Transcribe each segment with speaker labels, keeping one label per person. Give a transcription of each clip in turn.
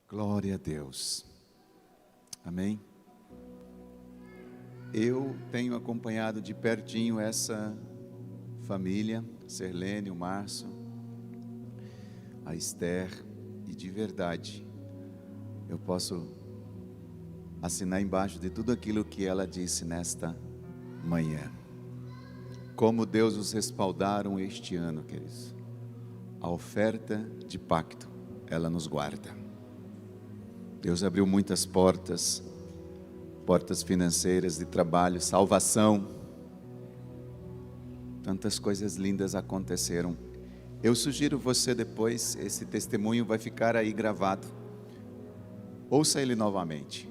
Speaker 1: Glória a Deus. Amém? Eu tenho acompanhado de pertinho essa família, Serlene, o Márcio, a Esther, e de verdade, eu posso assinar embaixo de tudo aquilo que ela disse nesta manhã. Como Deus os respaldaram este ano, queridos. A oferta de pacto, ela nos guarda. Deus abriu muitas portas, portas financeiras, de trabalho, salvação. Tantas coisas lindas aconteceram. Eu sugiro você depois, esse testemunho vai ficar aí gravado. Ouça ele novamente.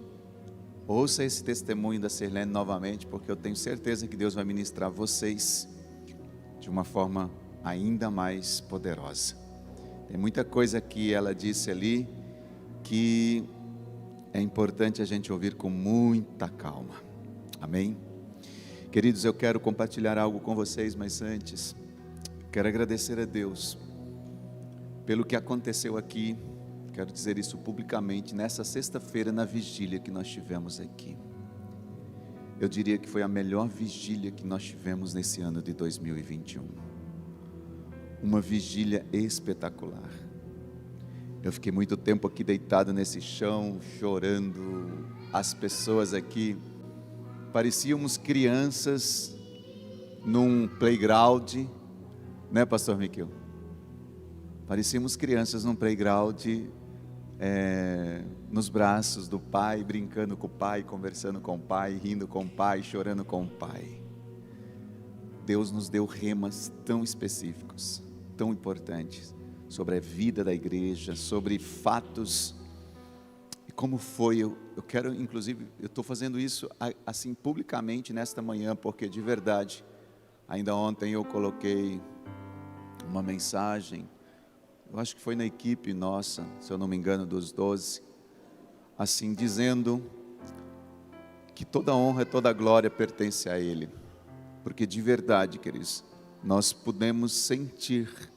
Speaker 1: Ouça esse testemunho da Serlene novamente, porque eu tenho certeza que Deus vai ministrar vocês de uma forma ainda mais poderosa. Tem muita coisa que ela disse ali que é importante a gente ouvir com muita calma. Amém? Queridos, eu quero compartilhar algo com vocês, mas antes, quero agradecer a Deus pelo que aconteceu aqui. Quero dizer isso publicamente, nessa sexta-feira, na vigília que nós tivemos aqui. Eu diria que foi a melhor vigília que nós tivemos nesse ano de 2021. Uma vigília espetacular. Eu fiquei muito tempo aqui deitado nesse chão, chorando. As pessoas aqui parecíamos crianças num playground, né, pastor Miquel? Parecíamos crianças num playground, nos braços do pai, brincando com o pai, conversando com o pai, rindo com o pai, chorando com o pai. Deus nos deu remas tão específicos, tão importantes, sobre a vida da igreja, sobre fatos, e como foi. Eu quero, inclusive, eu estou fazendo isso assim publicamente nesta manhã, porque de verdade, ainda ontem eu coloquei uma mensagem, eu acho que foi na equipe nossa, se eu não me engano, dos 12, assim, dizendo que toda honra e toda glória pertence a Ele, porque de verdade, queridos, nós podemos sentir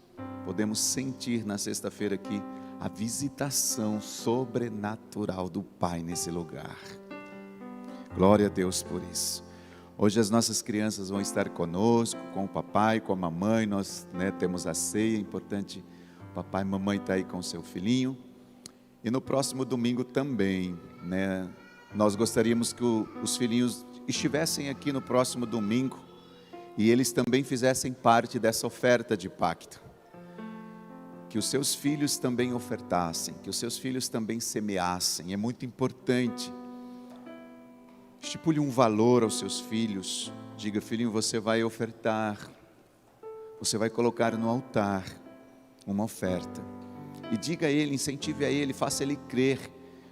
Speaker 1: na sexta-feira aqui a visitação sobrenatural do Pai nesse lugar. Glória a Deus por isso. Hoje as nossas crianças vão estar conosco, com o papai, com a mamãe. Nós, temos a ceia, é importante. O papai e a mamãe estão aí com o seu filhinho. E no próximo domingo também, nós gostaríamos que os filhinhos estivessem aqui no próximo domingo e eles também fizessem parte dessa oferta de pacto. Que os seus filhos também ofertassem, que os seus filhos também semeassem. É muito importante. Estipule um valor aos seus filhos. Diga: filhinho, você vai ofertar, você vai colocar no altar uma oferta. E diga a ele, incentive a ele, faça ele crer.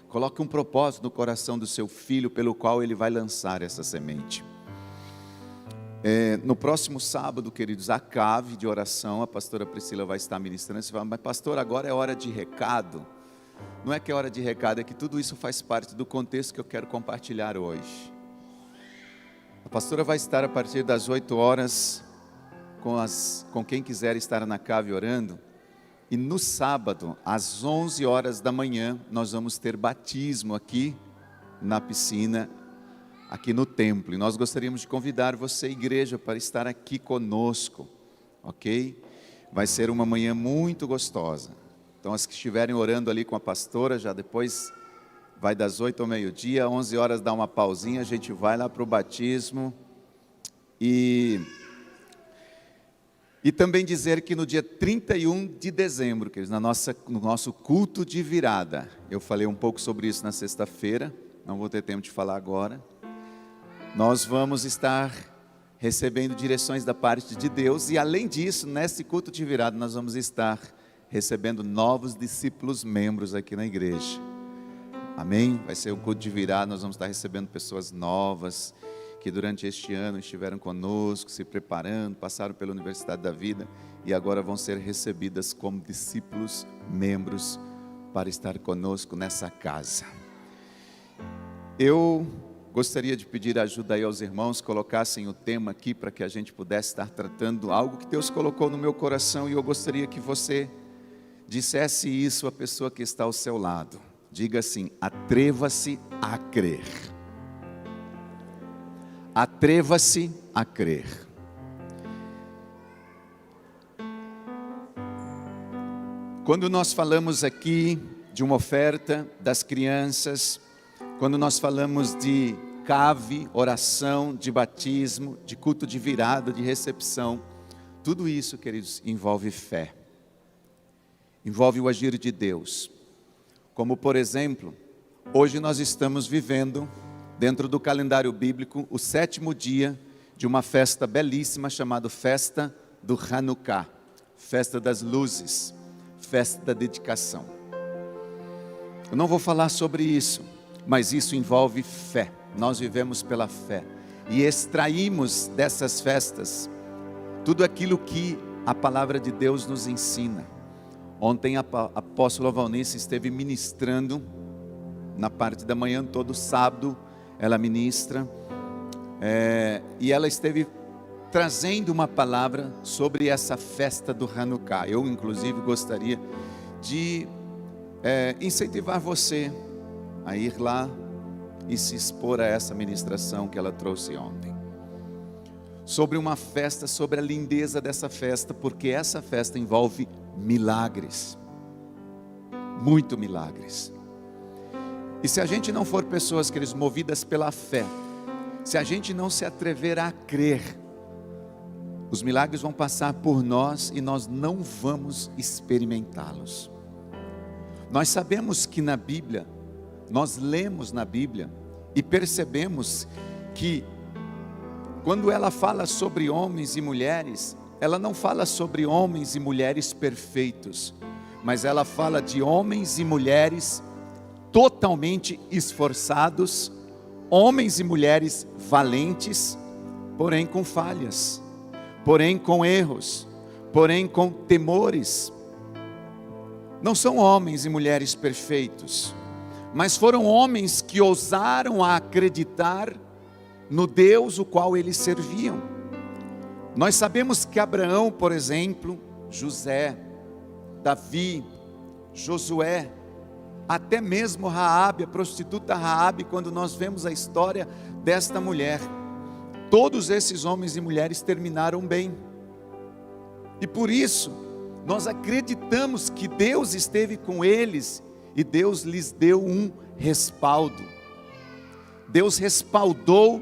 Speaker 1: Coloque um propósito no coração do seu filho, pelo qual ele vai lançar essa semente. No próximo sábado, queridos, a cave de oração, a pastora Priscila vai estar ministrando. Você fala: mas pastor, agora é hora de recado. Não é que é hora de recado, é que tudo isso faz parte do contexto que eu quero compartilhar hoje. A pastora vai estar a partir das 8 horas com quem quiser estar na cave orando. E no sábado, às 11 horas da manhã, nós vamos ter batismo aqui na piscina, aqui no templo. E nós gostaríamos de convidar você, igreja, para estar aqui conosco, ok? Vai ser uma manhã muito gostosa. Então, as que estiverem orando ali com a pastora, já depois vai das 8 ao meio-dia, 11 horas dá uma pausinha, a gente vai lá para o batismo. E também dizer que no dia 31 de dezembro, queridos, no nosso culto de virada, eu falei um pouco sobre isso na sexta-feira, não vou ter tempo de falar agora. Nós vamos estar recebendo direções da parte de Deus, e além disso, nesse culto de virada, nós vamos estar recebendo novos discípulos membros aqui na igreja. Amém? Vai ser um culto de virada, nós vamos estar recebendo pessoas novas, que durante este ano estiveram conosco, se preparando, passaram pela Universidade da Vida, e agora vão ser recebidas como discípulos membros, para estar conosco nessa casa. Eu gostaria de pedir ajuda aí aos irmãos, colocassem o tema aqui para que a gente pudesse estar tratando algo que Deus colocou no meu coração, e eu gostaria que você dissesse isso à pessoa que está ao seu lado. Diga assim: atreva-se a crer. Atreva-se a crer. Quando nós falamos aqui de uma oferta das crianças, quando nós falamos de cave, oração, de batismo, de culto de virada, de recepção, tudo isso, queridos, envolve fé. Envolve o agir de Deus. Como, por exemplo, hoje nós estamos vivendo, dentro do calendário bíblico, o 7º dia de uma festa belíssima chamada Festa do Hanukkah, Festa das Luzes, Festa da Dedicação. Eu não vou falar sobre isso, mas isso envolve fé. Nós vivemos pela fé e extraímos dessas festas tudo aquilo que a palavra de Deus nos ensina. Ontem a apóstola Valnice esteve ministrando na parte da manhã, todo sábado ela ministra, e ela esteve trazendo uma palavra sobre essa festa do Hanukkah. Eu inclusive gostaria de incentivar você a ir lá e se expor a essa ministração que ela trouxe ontem. Sobre uma festa, sobre a lindeza dessa festa, porque essa festa envolve milagres, muito milagres. E se a gente não for pessoas, queridos, movidas pela fé, se a gente não se atrever a crer, os milagres vão passar por nós e nós não vamos experimentá-los. Nós sabemos que na Bíblia, nós lemos na Bíblia e percebemos que quando ela fala sobre homens e mulheres, ela não fala sobre homens e mulheres perfeitos, mas ela fala de homens e mulheres totalmente esforçados, homens e mulheres valentes, porém com falhas, porém com erros, porém com temores. Não são homens e mulheres perfeitos, mas foram homens que ousaram a acreditar no Deus o qual eles serviam. Nós sabemos que Abraão, por exemplo, José, Davi, Josué, até mesmo Raabe, a prostituta Raabe, quando nós vemos a história desta mulher, todos esses homens e mulheres terminaram bem. E por isso, nós acreditamos que Deus esteve com eles e Deus lhes deu um respaldo. Deus respaldou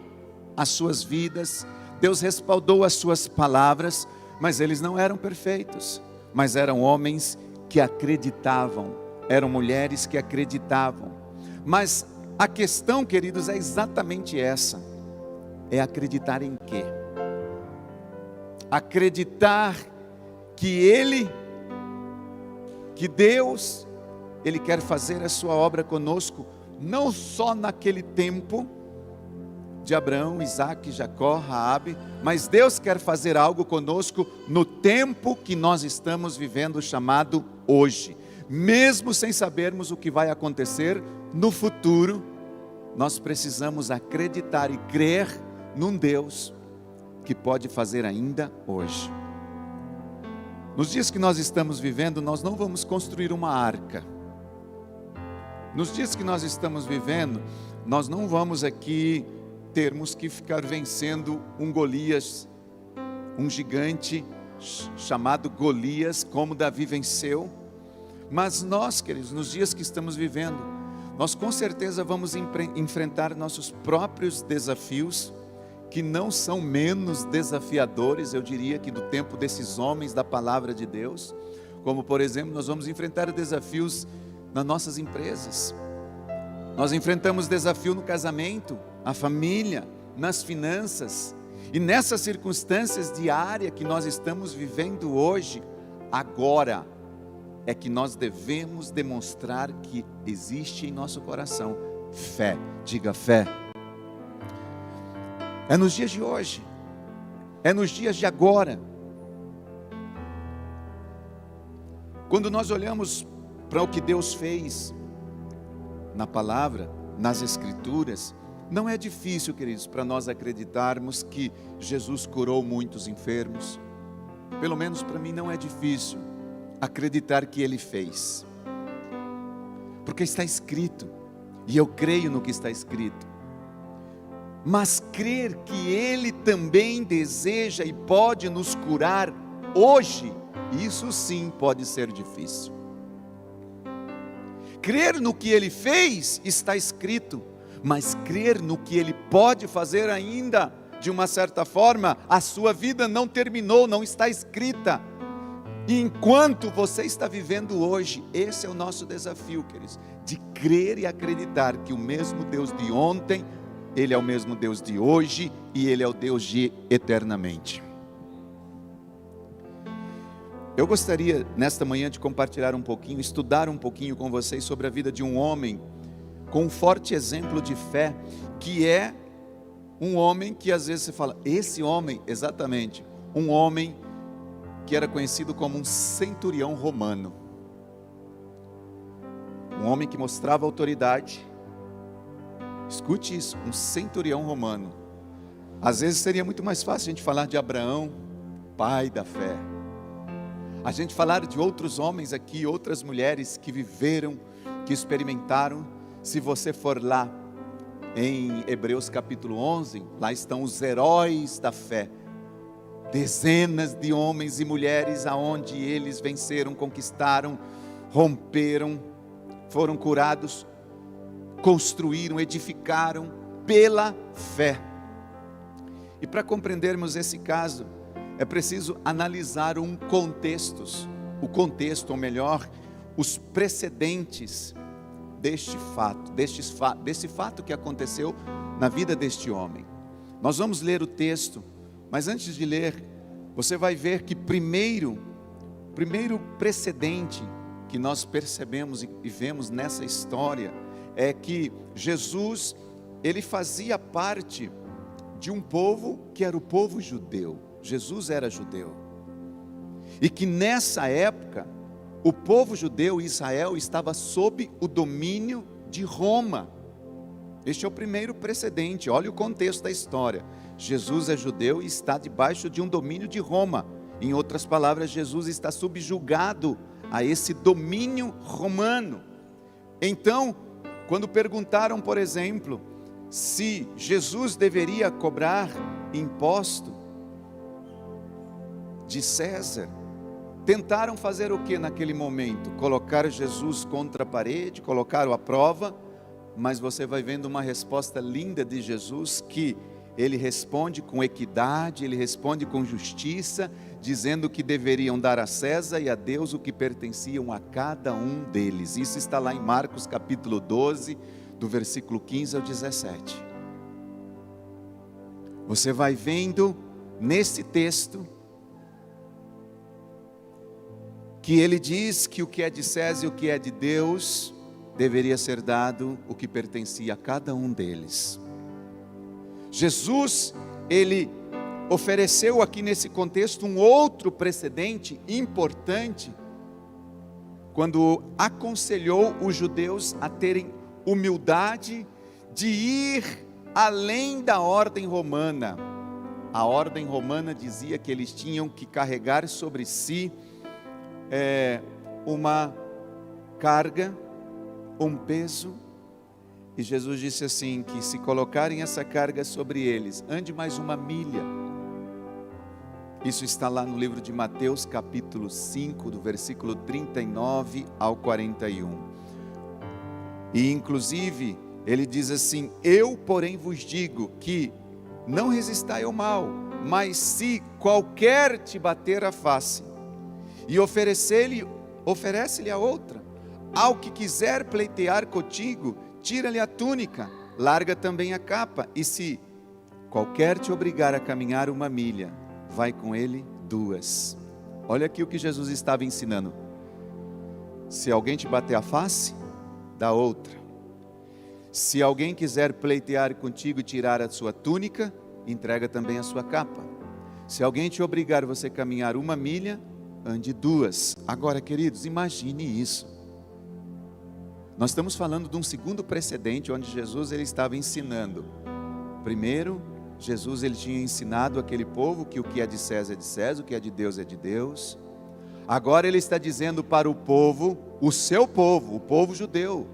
Speaker 1: as suas vidas, Deus respaldou as suas palavras, mas eles não eram perfeitos, mas eram homens que acreditavam, eram mulheres que acreditavam. Mas a questão, queridos, é exatamente essa: é acreditar em quê? Acreditar que Deus, Ele quer fazer a sua obra conosco, não só naquele tempo de Abraão, Isaac, Jacó, Raabe, mas Deus quer fazer algo conosco no tempo que nós estamos vivendo, chamado hoje. Mesmo sem sabermos o que vai acontecer no futuro, nós precisamos acreditar e crer num Deus que pode fazer ainda hoje. Nos dias que nós estamos vivendo, nós não vamos construir uma arca. Nos dias que nós estamos vivendo, nós não vamos aqui termos que ficar vencendo um Golias, um gigante chamado Golias, como Davi venceu. Mas nós, queridos, nos dias que estamos vivendo, nós com certeza vamos enfrentar nossos próprios desafios, que não são menos desafiadores, eu diria, que do tempo desses homens da palavra de Deus. Como, por exemplo, nós vamos enfrentar desafios nas nossas empresas. Nós enfrentamos desafio no casamento, a família, nas finanças. E nessas circunstâncias diárias que nós estamos vivendo hoje, agora, é que nós devemos demonstrar que existe em nosso coração fé. Diga fé. É nos dias de hoje, é nos dias de agora. Quando nós olhamos para o que Deus fez na palavra, nas escrituras, não é difícil, queridos, para nós acreditarmos que Jesus curou muitos enfermos. Pelo menos para mim não é difícil acreditar que Ele fez. porque está escrito, e eu creio no que está escrito. Mas crer que Ele também deseja e pode nos curar hoje, isso sim pode ser difícil. Crer no que Ele fez está escrito, mas crer no que Ele pode fazer ainda, de uma certa forma, a sua vida não terminou, não está escrita. E enquanto você está vivendo hoje, esse é o nosso desafio, queridos, de crer e acreditar que o mesmo Deus de ontem, Ele é o mesmo Deus de hoje e Ele é o Deus de eternamente. Eu gostaria, nesta manhã, de compartilhar um pouquinho, estudar um pouquinho com vocês sobre a vida de um homem com um forte exemplo de fé, que é um homem que às vezes você fala, esse homem, exatamente, um homem que era conhecido como um centurião romano. Um homem que mostrava autoridade. Escute isso, um centurião romano. Às vezes seria muito mais fácil a gente falar de Abraão, pai da fé. A gente falar de outros homens aqui, outras mulheres que viveram, que experimentaram. Se você for lá em Hebreus capítulo 11, lá estão os heróis da fé. Dezenas de homens e mulheres aonde eles venceram, conquistaram, romperam, foram curados, construíram, edificaram pela fé. E para compreendermos esse caso, é preciso analisar o contexto, ou melhor, os precedentes deste fato que aconteceu na vida deste homem. Nós vamos ler o texto, mas antes de ler, você vai ver que primeiro precedente que nós percebemos e vemos nessa história é que Jesus, ele fazia parte de um povo que era o povo judeu. Jesus era judeu. E que nessa época, o povo judeu, Israel, estava sob o domínio de Roma. Este é o primeiro precedente. Olha o contexto da história. Jesus é judeu e está debaixo de um domínio de Roma. Em outras palavras, Jesus está subjugado a esse domínio romano. Então, quando perguntaram, por exemplo, se Jesus deveria cobrar imposto de César, tentaram fazer o que naquele momento? Colocar Jesus contra a parede, colocar-o à prova, mas você vai vendo uma resposta linda de Jesus, que ele responde com equidade, ele responde com justiça, dizendo que deveriam dar a César e a Deus o que pertenciam a cada um deles. Isso está lá em Marcos capítulo 12, do versículo 15 ao 17. Você vai vendo nesse texto que ele diz que o que é de César e o que é de Deus deveria ser dado o que pertencia a cada um deles. Jesus, ele ofereceu aqui nesse contexto um outro precedente importante, quando aconselhou os judeus a terem humildade de ir além da ordem romana. A ordem romana dizia que eles tinham que carregar sobre si uma carga, um peso, e Jesus disse assim, que se colocarem essa carga sobre eles, ande mais uma milha. Isso está lá no livro de Mateus capítulo 5, do versículo 39 ao 41. E inclusive, ele diz assim, eu porém vos digo que não resistai ao mal, mas se qualquer te bater a face, e oferece-lhe a outra, ao que quiser pleitear contigo, tira-lhe a túnica, larga também a capa, e se qualquer te obrigar a caminhar uma milha, vai com ele 2. Olha aqui o que Jesus estava ensinando. Se alguém te bater a face, dá outra. Se alguém quiser pleitear contigo e tirar a sua túnica, entrega também a sua capa. Se alguém te obrigar você a caminhar uma milha, ande 2. Agora, queridos, imagine isso. Nós estamos falando de um segundo precedente, onde Jesus ele estava ensinando. Primeiro, Jesus ele tinha ensinado aquele povo que o que é de César, o que é de Deus é de Deus. Agora ele está dizendo para o povo, o seu povo, o povo judeu,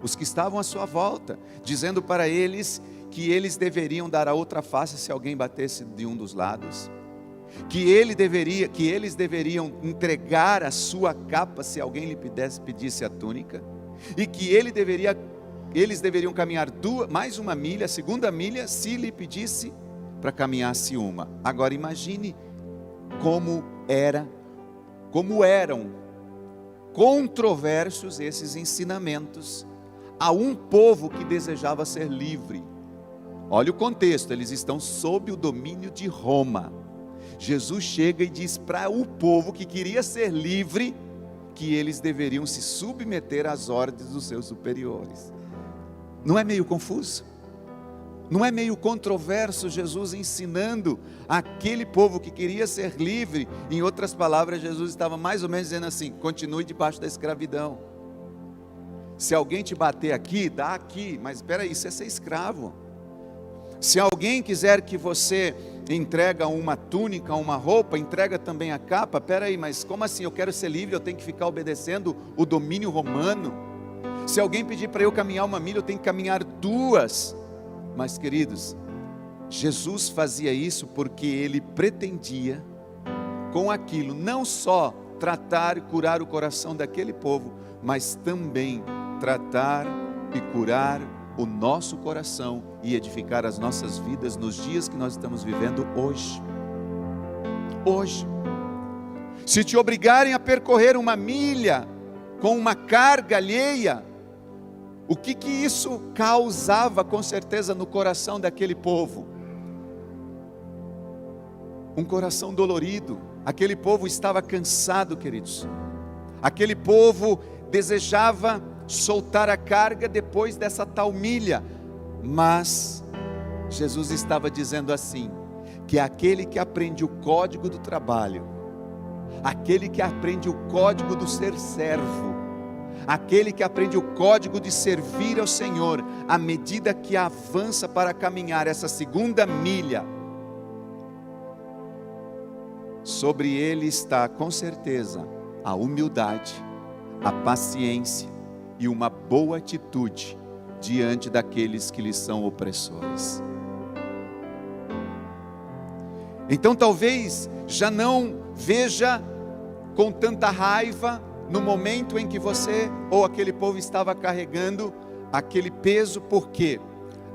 Speaker 1: os que estavam à sua volta, dizendo para eles que eles deveriam dar a outra face se alguém batesse de um dos lados, que eles deveriam entregar a sua capa se alguém lhe pedisse a túnica, e que eles deveriam caminhar mais uma milha, a segunda milha, se lhe pedisse para caminhasse uma. Agora imagine como eram controversos esses ensinamentos a um povo que desejava ser livre. Olha o contexto, eles estão sob o domínio de Roma. Jesus chega e diz para o povo que queria ser livre, que eles deveriam se submeter às ordens dos seus superiores. Não é meio confuso? Não é meio controverso Jesus ensinando aquele povo que queria ser livre? Em outras palavras, Jesus estava mais ou menos dizendo assim: continue debaixo da escravidão. Se alguém te bater aqui, dá aqui, mas espera aí, isso é ser escravo. Se alguém quiser que você entrega uma túnica, uma roupa, entrega também a capa. Espera aí, mas como assim? Eu quero ser livre, eu tenho que ficar obedecendo o domínio romano? Se alguém pedir para eu caminhar uma milha, eu tenho que caminhar duas. Mas queridos, Jesus fazia isso porque ele pretendia com aquilo não só tratar e curar o coração daquele povo, mas também tratar e curar o nosso coração e edificar as nossas vidas nos dias que nós estamos vivendo hoje. Hoje, se te obrigarem a percorrer uma milha com uma carga alheia, o que isso causava com certeza no coração daquele povo? Um coração dolorido. Aquele povo estava cansado, queridos. Aquele povo desejava soltar a carga depois dessa tal milha, mas Jesus estava dizendo assim, que aquele que aprende o código do trabalho, aquele que aprende o código do ser servo, aquele que aprende o código de servir ao Senhor, à medida que avança para caminhar essa segunda milha, sobre ele está com certeza a humildade, a paciência e uma boa atitude diante daqueles que lhes são opressores. Então talvez já não veja com tanta raiva no momento em que você ou aquele povo estava carregando aquele peso, porque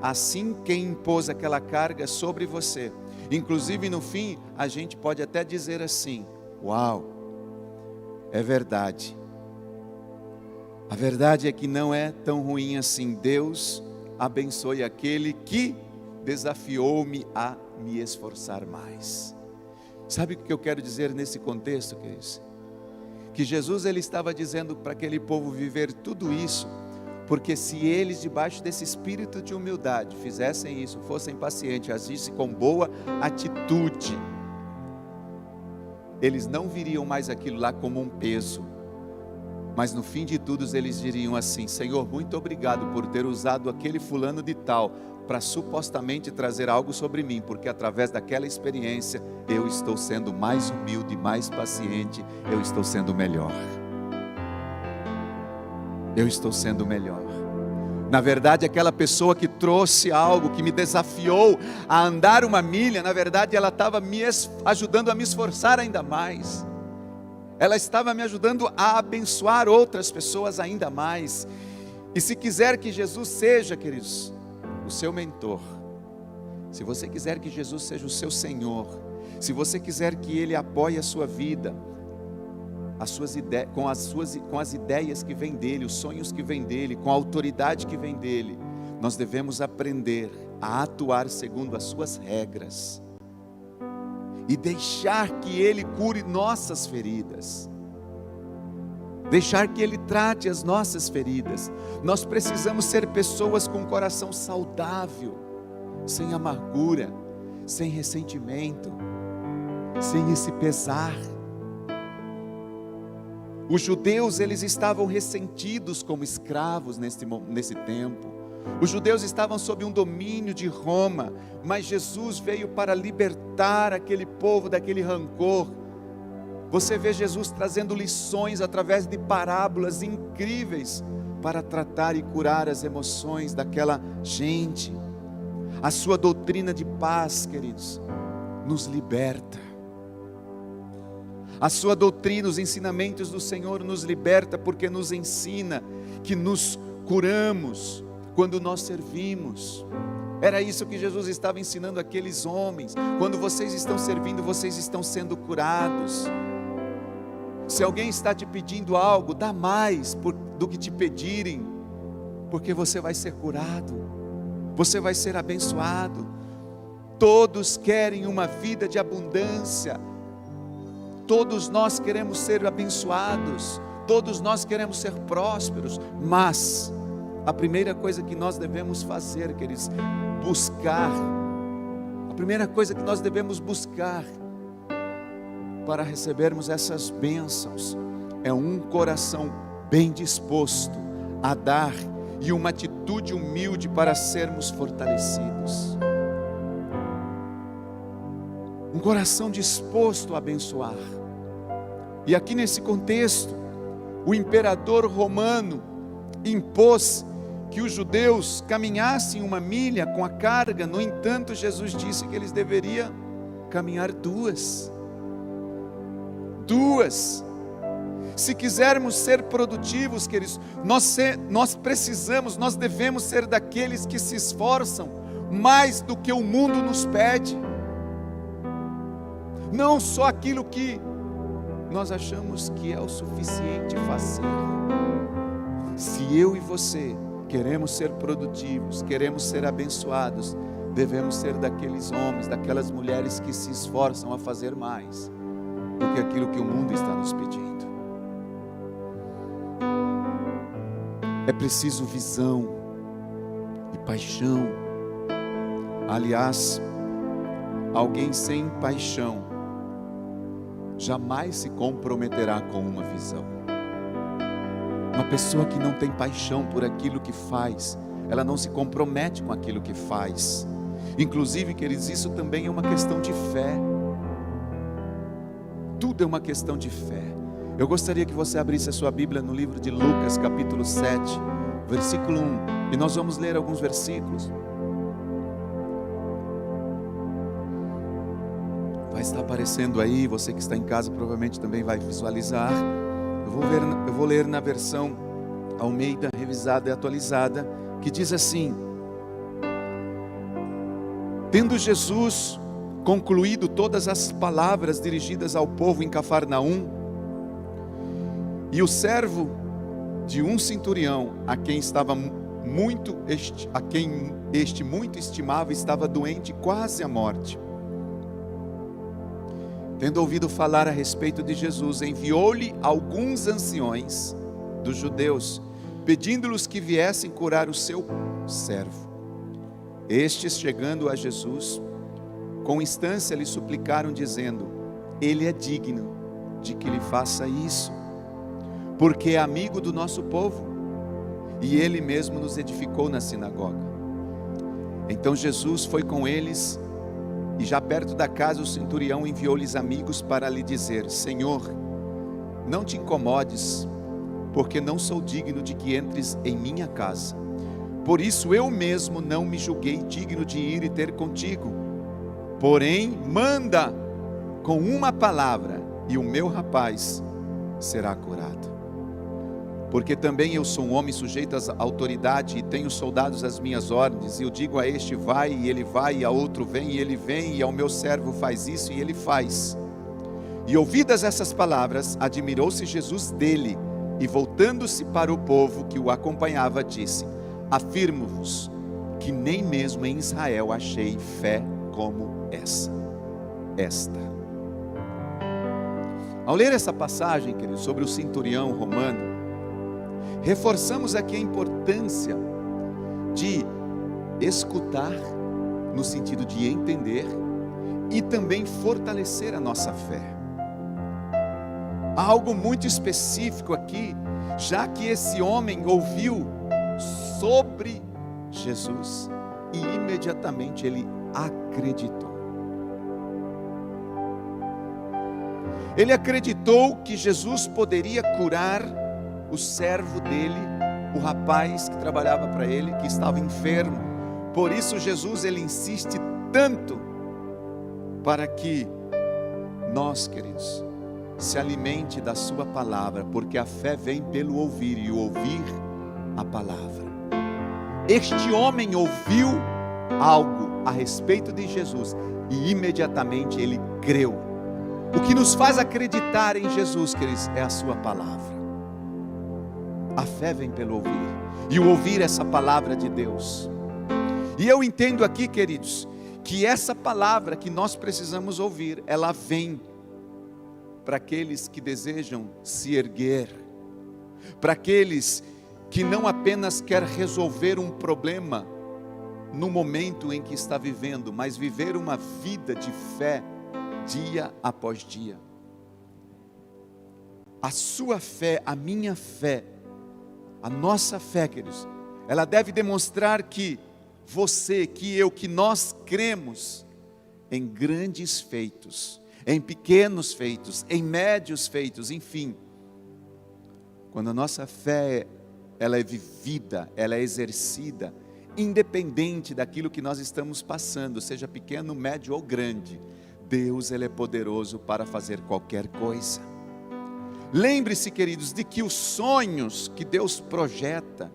Speaker 1: assim quem impôs aquela carga sobre você, inclusive no fim a gente pode até dizer assim: uau, é verdade. A verdade é que não é tão ruim assim. Deus abençoe aquele que desafiou-me a me esforçar mais. Sabe o que eu quero dizer nesse contexto, queridos? Que Jesus ele estava dizendo para aquele povo viver tudo isso, porque se eles debaixo desse espírito de humildade fizessem isso, fossem pacientes, agissem com boa atitude, eles não viriam mais aquilo lá como um peso, mas no fim de tudo eles diriam assim: Senhor, muito obrigado por ter usado aquele fulano de tal para supostamente trazer algo sobre mim, porque através daquela experiência eu estou sendo mais humilde, mais paciente, eu estou sendo melhor. Eu estou sendo melhor. Na verdade, aquela pessoa que trouxe algo, que me desafiou a andar uma milha, na verdade ela estava me ajudando a me esforçar ainda mais. Ela estava me ajudando a abençoar outras pessoas ainda mais. E se quiser que Jesus seja, queridos, o seu mentor, se você quiser que Jesus seja o seu Senhor, se você quiser que Ele apoie a sua vida, com as ideias que vêm dEle, os sonhos que vêm dEle, com a autoridade que vem dEle, nós devemos aprender a atuar segundo as suas regras, e deixar que Ele cure nossas feridas, deixar que Ele trate as nossas feridas. Nós precisamos ser pessoas com um coração saudável, sem amargura, sem ressentimento, sem esse pesar. Os judeus, eles estavam ressentidos como escravos nesse tempo. Os judeus estavam sob um domínio de Roma, mas Jesus veio para libertar aquele povo daquele rancor, Você vê Jesus trazendo lições através de parábolas incríveis para tratar e curar as emoções daquela gente. A sua doutrina de paz, queridos, nos liberta. A sua doutrina, os ensinamentos do Senhor nos liberta, porque nos ensina que nos curamos quando nós servimos. Era isso que Jesus estava ensinando aqueles homens. Quando vocês estão servindo, vocês estão sendo curados. Se alguém está te pedindo algo, dá mais do que te pedirem, porque você vai ser curado, você vai ser abençoado. Todos querem uma vida de abundância, todos nós queremos ser abençoados, todos nós queremos ser prósperos, mas a primeira coisa que nós devemos fazer, queridos, a primeira coisa que nós devemos buscar para recebermos essas bênçãos é um coração bem disposto a dar e uma atitude humilde para sermos fortalecidos. Um coração disposto a abençoar. E aqui nesse contexto, o imperador romano impôs que os judeus caminhassem 1 milha com a carga. No entanto, Jesus disse que eles deveriam caminhar 2. Se quisermos ser produtivos, queridos, nós devemos ser daqueles que se esforçam mais do que o mundo nos pede. Não só aquilo que nós achamos que é o suficiente fazer. Se eu e você queremos ser produtivos, queremos ser abençoados, devemos ser daqueles homens, daquelas mulheres que se esforçam a fazer mais do que aquilo que o mundo está nos pedindo. É preciso visão e paixão. Aliás, alguém sem paixão jamais se comprometerá com uma visão. Uma pessoa que não tem paixão por aquilo que faz, ela não se compromete com aquilo que faz. Inclusive, queridos, isso também é uma questão de fé. Tudo é uma questão de fé. Eu gostaria que você abrisse a sua Bíblia no livro de Lucas, capítulo 7, versículo 1. E nós vamos ler alguns versículos. Vai estar aparecendo aí, você que está em casa provavelmente também vai visualizar. Eu vou ler na versão Almeida, revisada e atualizada, que diz assim: Tendo Jesus concluído todas as palavras dirigidas ao povo em Cafarnaum, e o servo de um centurião, a quem este muito estimava, estava doente, quase à morte. Tendo ouvido falar a respeito de Jesus, enviou-lhe alguns anciões dos judeus, pedindo-lhes que viessem curar o seu servo. Estes, chegando a Jesus, com instância lhe suplicaram, dizendo: Ele é digno de que lhe faça isso, porque é amigo do nosso povo, e ele mesmo nos edificou na sinagoga. Então Jesus foi com eles, e já perto da casa o centurião enviou-lhes amigos para lhe dizer: Senhor, não te incomodes, porque não sou digno de que entres em minha casa. Por isso eu mesmo não me julguei digno de ir e ter contigo. Porém, manda com uma palavra, e o meu rapaz será curado. Porque também eu sou um homem sujeito à autoridade, e tenho soldados às minhas ordens, e eu digo a este vai, e ele vai, e a outro vem, e ele vem, e ao meu servo faz isso, e ele faz. E ouvidas essas palavras, admirou-se Jesus dele, e voltando-se para o povo que o acompanhava, disse: Afirmo-vos que nem mesmo em Israel achei fé como esta. Ao ler essa passagem, queridos, sobre o centurião romano, reforçamos aqui a importância de escutar, no sentido de entender, e também fortalecer a nossa fé. Há algo muito específico aqui, já que esse homem ouviu sobre Jesus e imediatamente ele acreditou. Ele acreditou que Jesus poderia curar o servo dele, o rapaz que trabalhava para ele, que estava enfermo. Por isso Jesus, ele insiste tanto para que nós, queridos, se alimente da sua palavra, porque a fé vem pelo ouvir, e o ouvir a palavra. Este homem ouviu algo a respeito de Jesus e imediatamente ele creu. O que nos faz acreditar em Jesus, queridos, é a sua palavra. A fé vem pelo ouvir, e o ouvir essa palavra de Deus. E eu entendo aqui, queridos, que essa palavra que nós precisamos ouvir, ela vem para aqueles que desejam se erguer, para aqueles que não apenas querem resolver um problema no momento em que está vivendo, mas viver uma vida de fé dia após dia. A sua fé, a minha fé, a nossa fé, queridos, ela deve demonstrar que você, que eu, que nós cremos em grandes feitos, em pequenos feitos, em médios feitos, enfim. Quando a nossa fé, ela é vivida, ela é exercida, independente daquilo que nós estamos passando, seja pequeno, médio ou grande, Deus, ele é poderoso para fazer qualquer coisa. Lembre-se, queridos, de que os sonhos que Deus projeta,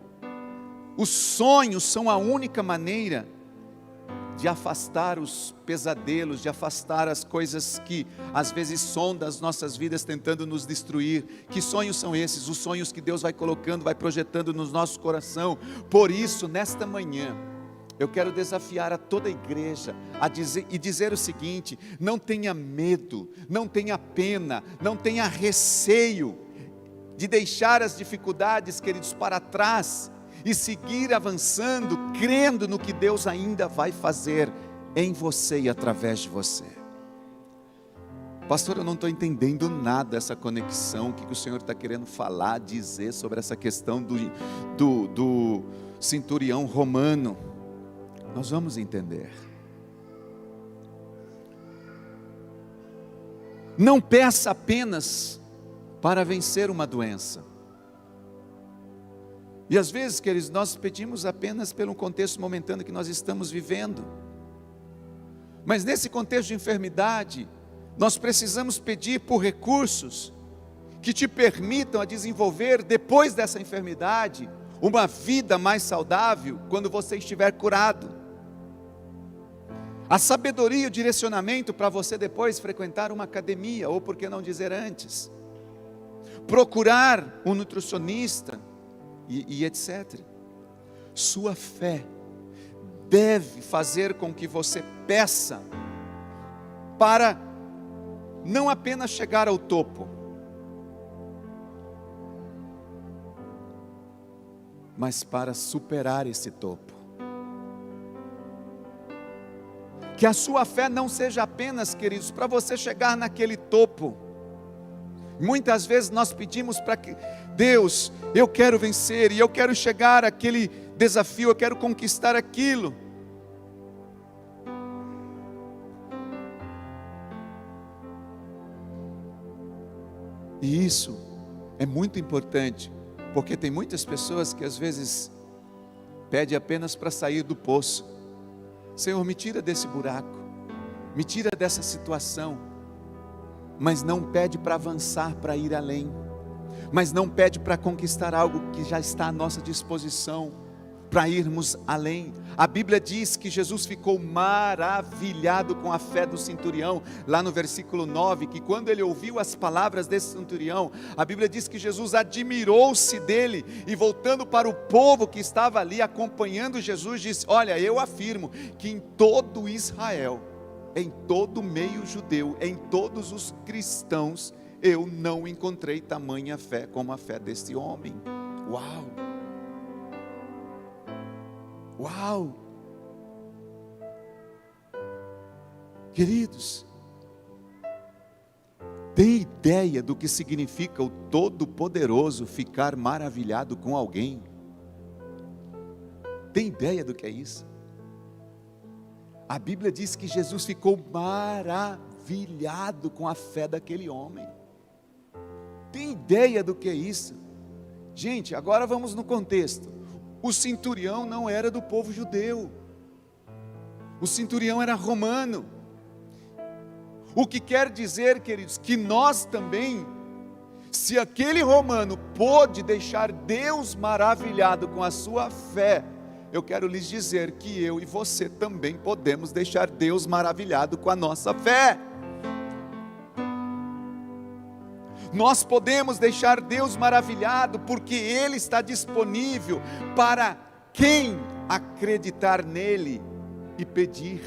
Speaker 1: os sonhos são a única maneira de afastar os pesadelos, de afastar as coisas que às vezes sondam as nossas vidas tentando nos destruir. Que sonhos são esses? Os sonhos que Deus vai colocando, vai projetando no nosso coração. Por isso, nesta manhã, eu quero desafiar a toda a igreja a dizer o seguinte: não tenha medo, não tenha pena, não tenha receio de deixar as dificuldades, queridos, para trás e seguir avançando, crendo no que Deus ainda vai fazer em você e através de você. Pastor, eu não estou entendendo nada dessa conexão, o que o Senhor está querendo falar, dizer sobre essa questão do centurião romano. Nós vamos entender. Não peça apenas para vencer uma doença. E às vezes, queridos, nós pedimos apenas pelo contexto momentâneo que nós estamos vivendo. Mas nesse contexto de enfermidade, nós precisamos pedir por recursos que te permitam a desenvolver, depois dessa enfermidade, uma vida mais saudável quando você estiver curado. A sabedoria e o direcionamento para você depois frequentar uma academia, ou por que não dizer antes, procurar um nutricionista e etc. Sua fé deve fazer com que você peça para não apenas chegar ao topo, mas para superar esse topo. Que a sua fé não seja apenas, queridos, para você chegar naquele topo. Muitas vezes nós pedimos para que Deus, eu quero vencer, e eu quero chegar àquele desafio, eu quero conquistar aquilo. E isso é muito importante, porque tem muitas pessoas que às vezes pedem apenas para sair do poço. Senhor, me tira desse buraco, me tira dessa situação, mas não pede para avançar, para ir além, mas não pede para conquistar algo que já está à nossa disposição, para irmos além. A Bíblia diz que Jesus ficou maravilhado com a fé do centurião, lá no versículo 9, que quando ele ouviu as palavras desse centurião, a Bíblia diz que Jesus admirou-se dele, e voltando para o povo que estava ali acompanhando Jesus, disse: olha, eu afirmo que em todo Israel, em todo o meio judeu, em todos os cristãos, eu não encontrei tamanha fé como a fé desse homem. Uau! Uau! Queridos, tem ideia do que significa o Todo-Poderoso ficar maravilhado com alguém? Tem ideia do que é isso? A Bíblia diz que Jesus ficou maravilhado. maravilhado com a fé daquele homem. Tem ideia do que é isso? Gente, agora vamos no contexto. O centurião não era do povo judeu. O centurião era romano. O que quer dizer, queridos, que nós também, se aquele romano pôde deixar Deus maravilhado com a sua fé, eu quero lhes dizer que eu e você também podemos deixar Deus maravilhado com a nossa fé. Nós podemos deixar Deus maravilhado, porque Ele está disponível para quem acreditar nele e pedir.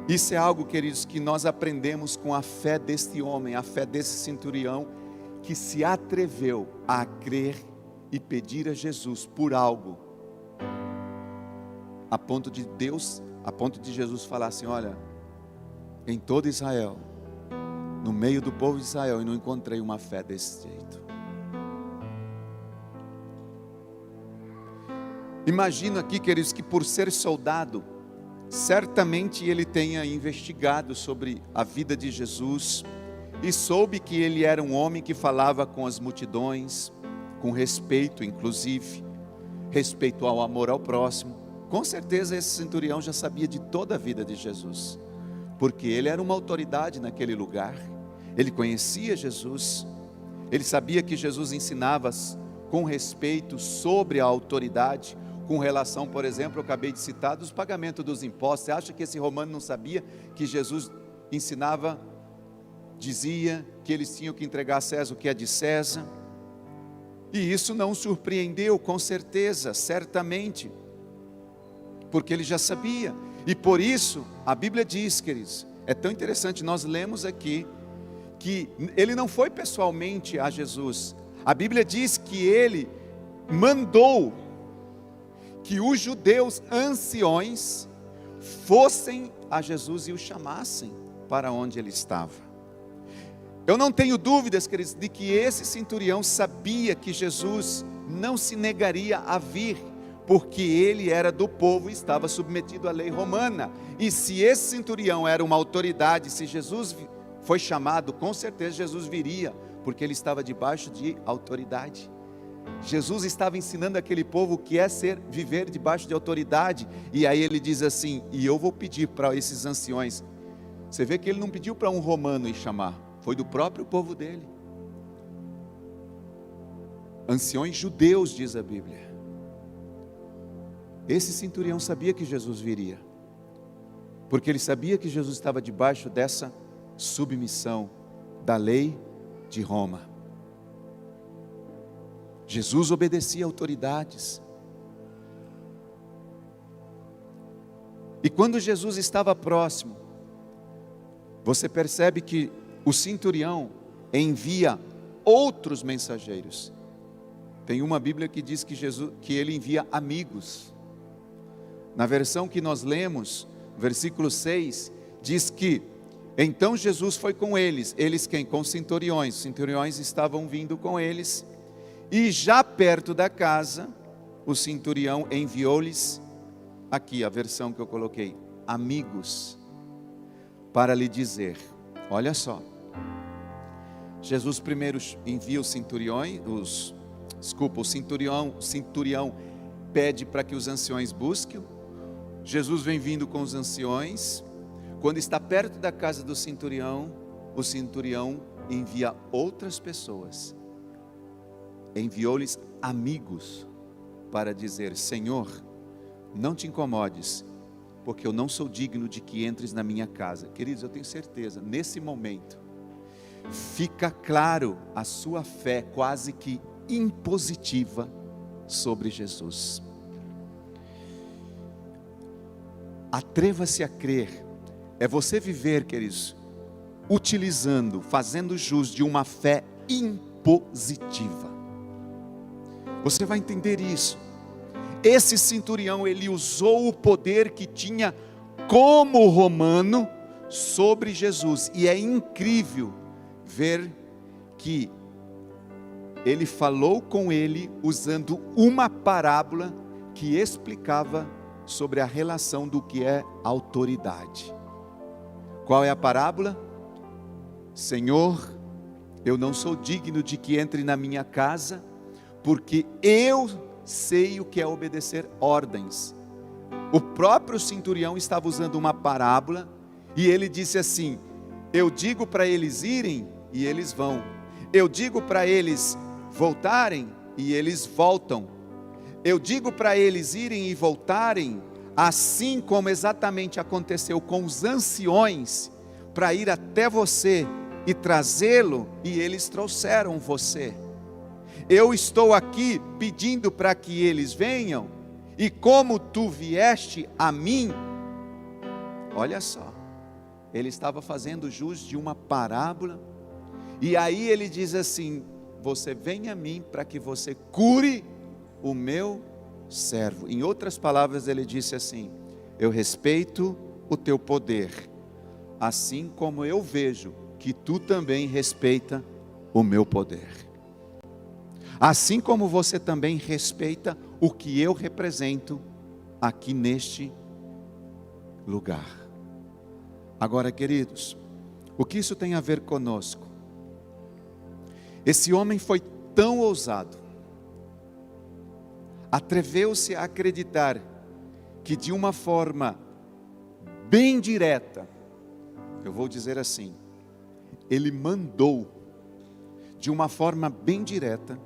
Speaker 1: Isso é algo, queridos, que nós aprendemos com a fé deste homem, a fé desse centurião, que se atreveu a crer e pedir a Jesus por algo, a ponto de Jesus falar assim: olha, em todo Israel, no meio do povo de Israel, eu não encontrei uma fé desse jeito. Imagino aqui, queridos, que por ser soldado, certamente ele tenha investigado sobre a vida de Jesus e soube que ele era um homem que falava com as multidões, com respeito, inclusive, respeito ao amor ao próximo. Com certeza esse centurião já sabia de toda a vida de Jesus, porque ele era uma autoridade naquele lugar, ele conhecia Jesus, ele sabia que Jesus ensinava com respeito sobre a autoridade, com relação, por exemplo, eu acabei de citar, dos pagamentos dos impostos. Você acha que esse romano não sabia que Jesus ensinava, dizia que eles tinham que entregar a César o que é de César? E isso não o surpreendeu, com certeza, certamente, porque ele já sabia. E por isso, a Bíblia diz, queridos, é tão interessante, nós lemos aqui, que ele não foi pessoalmente a Jesus. A Bíblia diz que ele mandou que os judeus anciões fossem a Jesus e o chamassem para onde ele estava. Eu não tenho dúvidas, queridos, de que esse centurião sabia que Jesus não se negaria a vir, porque ele era do povo e estava submetido à lei romana. E se esse centurião era uma autoridade, se Jesus foi chamado, com certeza Jesus viria, porque ele estava debaixo de autoridade. Jesus estava ensinando aquele povo o que é viver debaixo de autoridade. E aí ele diz assim: e eu vou pedir para esses anciões. Você vê que ele não pediu para um romano ir chamar, foi do próprio povo dele. Anciões judeus, diz a Bíblia. Esse centurião sabia que Jesus viria, porque ele sabia que Jesus estava debaixo dessa submissão da lei de Roma. Jesus obedecia autoridades. E quando Jesus estava próximo, você percebe que o centurião envia outros mensageiros. Tem uma Bíblia que diz que ele envia amigos. Na versão que nós lemos, versículo 6, diz que então Jesus foi com eles. Eles quem? Com os centuriões. Os centuriões estavam vindo com eles. E já perto da casa, o centurião enviou-lhes, aqui a versão que eu coloquei, amigos, para lhe dizer, olha só, Jesus primeiro envia os centuriões, o centurião pede para que os anciões busquem, Jesus vem vindo com os anciões, quando está perto da casa do centurião, o centurião envia outras pessoas, enviou-lhes amigos para dizer, Senhor, não te incomodes, porque eu não sou digno de que entres na minha casa. Queridos, eu tenho certeza, nesse momento, fica claro a sua fé quase que impositiva sobre Jesus. Atreva-se a crer, é você viver, queridos, fazendo jus de uma fé impositiva. Você vai entender isso. Esse centurião, ele usou o poder que tinha como romano sobre Jesus. E é incrível ver que ele falou com ele usando uma parábola que explicava sobre a relação do que é autoridade. Qual é a parábola? Senhor, eu não sou digno de que entre na minha casa, porque eu sei o que é obedecer ordens. O próprio centurião estava usando uma parábola, e ele disse assim: eu digo para eles irem, e eles vão. Eu digo para eles voltarem, e eles voltam. Eu digo para eles irem e voltarem, assim como exatamente aconteceu com os anciões, para ir até você e trazê-lo, e eles trouxeram você. Eu estou aqui pedindo para que eles venham, e como tu vieste a mim, olha só, ele estava fazendo jus de uma parábola, e aí ele diz assim: você vem a mim para que você cure o meu servo. Em outras palavras, ele disse assim: eu respeito o teu poder, assim como eu vejo que tu também respeita o meu poder. Assim como você também respeita o que eu represento aqui neste lugar. Agora, queridos, o que isso tem a ver conosco? Esse homem foi tão ousado, atreveu-se a acreditar que de uma forma bem direta, eu vou dizer assim, ele mandou, de uma forma bem direta,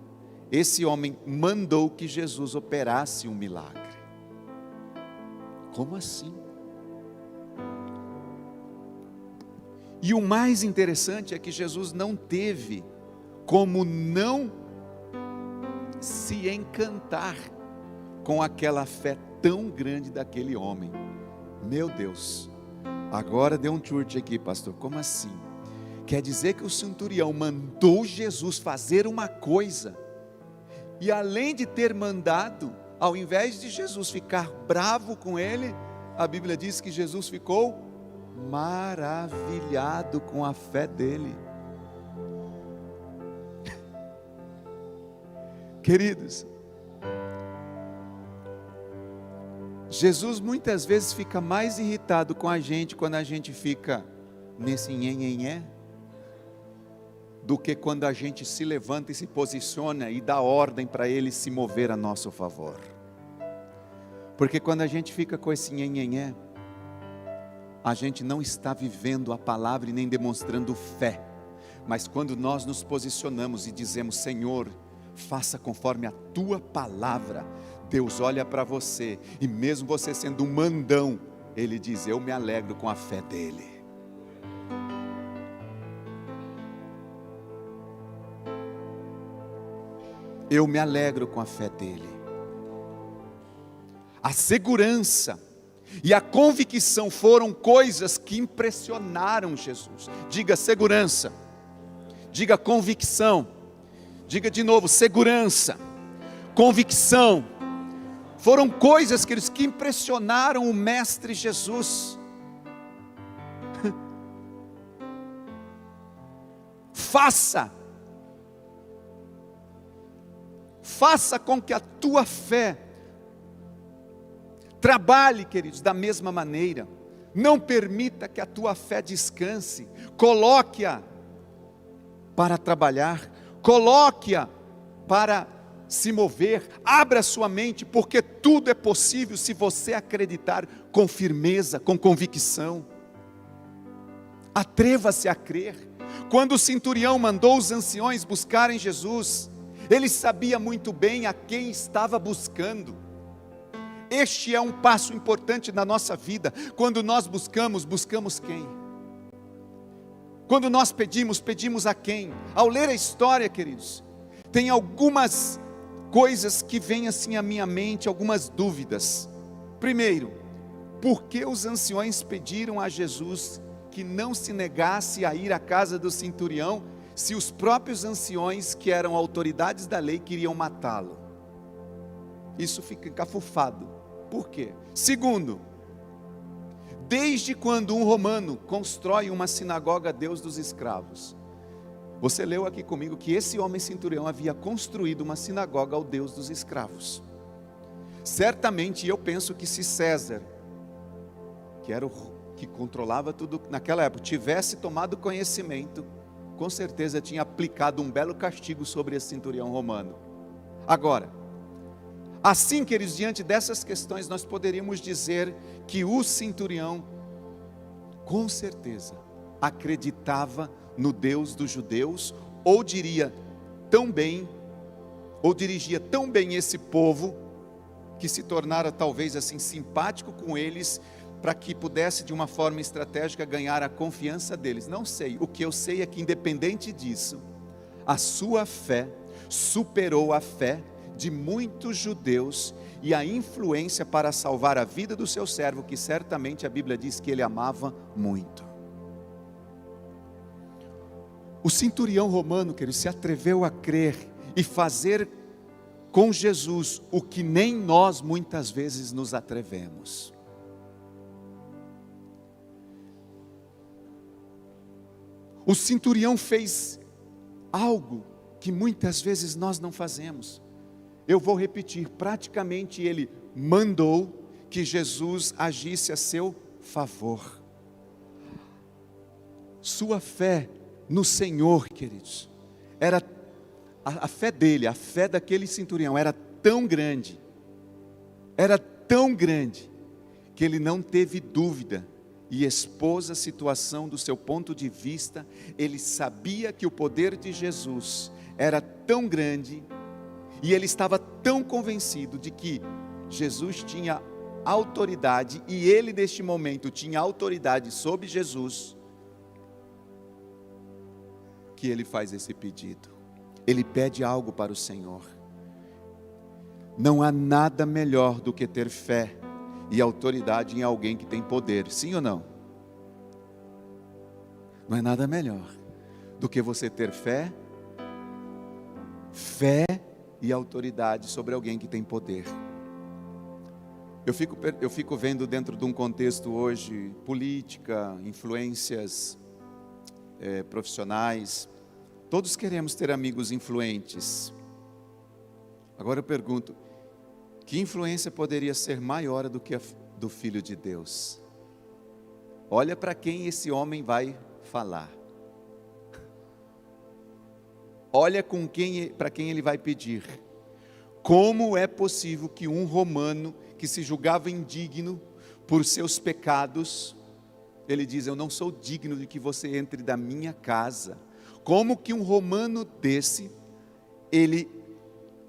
Speaker 1: esse homem mandou que Jesus operasse um milagre. Como assim? E o mais interessante é que Jesus não teve como não se encantar com aquela fé tão grande daquele homem. Meu Deus, agora deu um church aqui, pastor. Como assim? Quer dizer que o centurião mandou Jesus fazer uma coisa, e além de ter mandado, ao invés de Jesus ficar bravo com ele, a Bíblia diz que Jesus ficou maravilhado com a fé dele. Queridos, Jesus muitas vezes fica mais irritado com a gente quando a gente fica nesse nhenhenhé, do que quando a gente se levanta e se posiciona e dá ordem para ele se mover a nosso favor. Porque quando a gente fica com esse nhenhenhé, a gente não está vivendo a palavra e nem demonstrando fé. Mas quando nós nos posicionamos e dizemos: Senhor, faça conforme a tua palavra, Deus olha para você, e mesmo você sendo um mandão, Ele diz: eu me alegro com a fé dele. Eu me alegro com a fé dele. A segurança e a convicção foram coisas que impressionaram Jesus. Diga segurança, diga convicção, diga de novo segurança, convicção. Foram coisas, queridos, que impressionaram o Mestre Jesus. Faça com que a tua fé trabalhe, queridos, da mesma maneira. Não permita que a tua fé descanse. Coloque-a para trabalhar, coloque-a para se mover. Abra sua mente, porque tudo é possível se você acreditar com firmeza, com convicção. Atreva-se a crer. Quando o centurião mandou os anciões buscarem Jesus, ele sabia muito bem a quem estava buscando. Este é um passo importante na nossa vida. Quando nós buscamos quem? Quando nós pedimos a quem? Ao ler a história, queridos, tem algumas coisas que vêm assim à minha mente, algumas dúvidas. Primeiro, por que os anciões pediram a Jesus que não se negasse a ir à casa do centurião, se os próprios anciões, que eram autoridades da lei, queriam matá-lo? Isso fica encafufado. Por quê? Segundo, desde quando um romano constrói uma sinagoga a Deus dos escravos? Você leu aqui comigo que esse homem centurião havia construído uma sinagoga ao Deus dos escravos. Certamente eu penso que se César, que era que controlava tudo naquela época, tivesse tomado conhecimento, com certeza tinha aplicado um belo castigo sobre esse centurião romano. Agora, assim, queridos, diante dessas questões, nós poderíamos dizer que o centurião, com certeza, acreditava no Deus dos judeus, ou dirigia tão bem esse povo, que se tornara talvez assim simpático com eles, para que pudesse de uma forma estratégica ganhar a confiança deles. Não sei, o que eu sei é que independente disso, a sua fé superou a fé de muitos judeus e a influência para salvar a vida do seu servo, que certamente a Bíblia diz que ele amava muito. O centurião romano, querido, se atreveu a crer e fazer com Jesus o que nem nós muitas vezes nos atrevemos. O centurião fez algo que muitas vezes nós não fazemos. Eu vou repetir, praticamente ele mandou que Jesus agisse a seu favor. Sua fé no Senhor, queridos, era a fé dele, a fé daquele centurião era tão grande, que ele não teve dúvida e expôs a situação do seu ponto de vista. Ele sabia que o poder de Jesus era tão grande, e ele estava tão convencido de que Jesus tinha autoridade, e ele neste momento tinha autoridade sobre Jesus, que ele faz esse pedido. Ele pede algo para o Senhor. Não há nada melhor do que ter fé e autoridade em alguém que tem poder, sim ou não? Não é nada melhor do que você ter fé e autoridade sobre alguém que tem poder. Eu fico vendo dentro de um contexto hoje, política, influências profissionais, todos queremos ter amigos influentes. Agora eu pergunto, que influência poderia ser maior do que a do Filho de Deus? Olha para quem esse homem vai falar. Olha para quem ele vai pedir. Como é possível que um romano que se julgava indigno por seus pecados, ele diz: eu não sou digno de que você entre da minha casa. Como que um romano desse, ele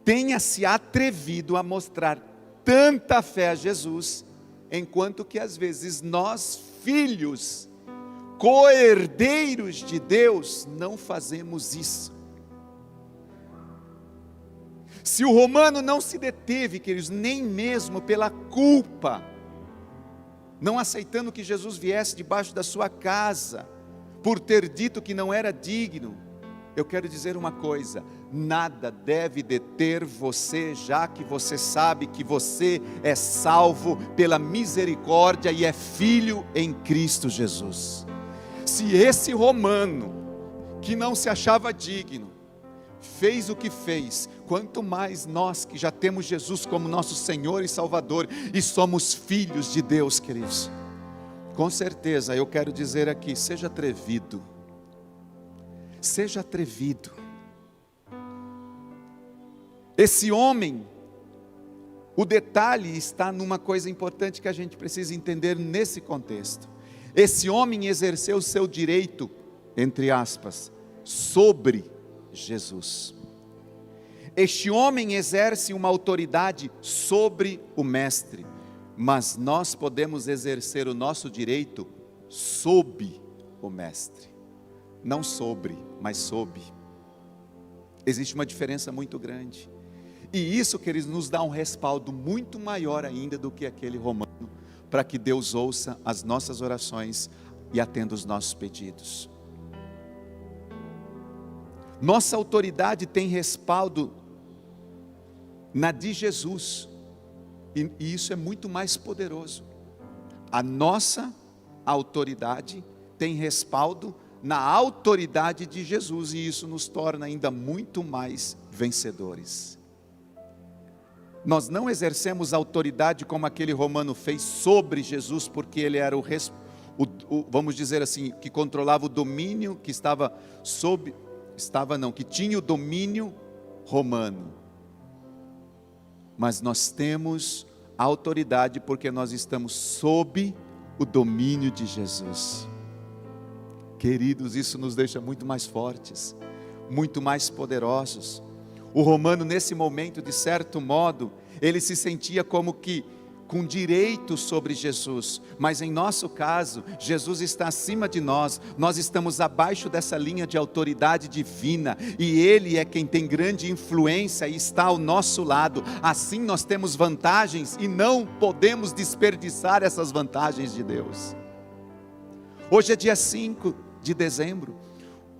Speaker 1: tenha se atrevido a mostrar tanta fé a Jesus, enquanto que às vezes nós, filhos, co-herdeiros de Deus, não fazemos isso. Se o romano não se deteve, queridos, nem mesmo pela culpa, não aceitando que Jesus viesse debaixo da sua casa, por ter dito que não era digno, eu quero dizer uma coisa: nada deve deter você, já que você sabe que você é salvo pela misericórdia e é filho em Cristo Jesus. Se esse romano, que não se achava digno, fez o que fez, quanto mais nós que já temos Jesus como nosso Senhor e Salvador, e somos filhos de Deus, queridos. Com certeza, eu quero dizer aqui, seja atrevido. Seja atrevido. Esse homem, o detalhe está numa coisa importante que a gente precisa entender nesse contexto. Esse homem exerceu o seu direito, entre aspas, sobre Jesus. Este homem exerce uma autoridade sobre o mestre, mas nós podemos exercer o nosso direito sob o mestre. Não sobre, mas sob. Existe uma diferença muito grande. E isso, queridos, nos dá um respaldo muito maior ainda do que aquele romano, para que Deus ouça as nossas orações e atenda os nossos pedidos. Nossa autoridade tem respaldo na de Jesus, e isso é muito mais poderoso. A nossa autoridade tem respaldo na autoridade de Jesus, e isso nos torna ainda muito mais vencedores. Nós não exercemos autoridade como aquele romano fez sobre Jesus, porque ele era vamos dizer assim, que controlava o domínio, que que tinha o domínio romano. Mas nós temos autoridade porque nós estamos sob o domínio de Jesus. Queridos, isso nos deixa muito mais fortes, muito mais poderosos. O romano, nesse momento, de certo modo, ele se sentia como que com direito sobre Jesus, mas em nosso caso, Jesus está acima de nós, nós estamos abaixo dessa linha de autoridade divina, e Ele é quem tem grande influência e está ao nosso lado. Assim nós temos vantagens e não podemos desperdiçar essas vantagens de Deus. Hoje é dia 5 de dezembro,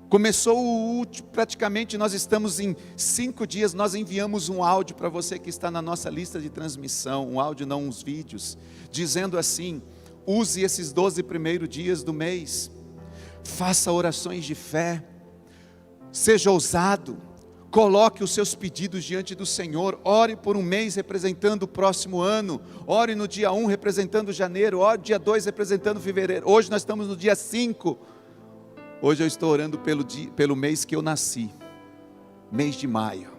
Speaker 1: começou o último, praticamente nós estamos em 5 dias, nós enviamos um áudio para você que está na nossa lista de transmissão, um áudio não uns vídeos, dizendo assim: use esses 12 primeiros dias do mês, faça orações de fé, seja ousado, coloque os seus pedidos diante do Senhor, ore por um mês representando o próximo ano, ore no dia 1 representando janeiro, ore no dia 2 representando fevereiro. Hoje nós estamos no dia 5, hoje eu estou orando pelo mês que eu nasci, mês de maio.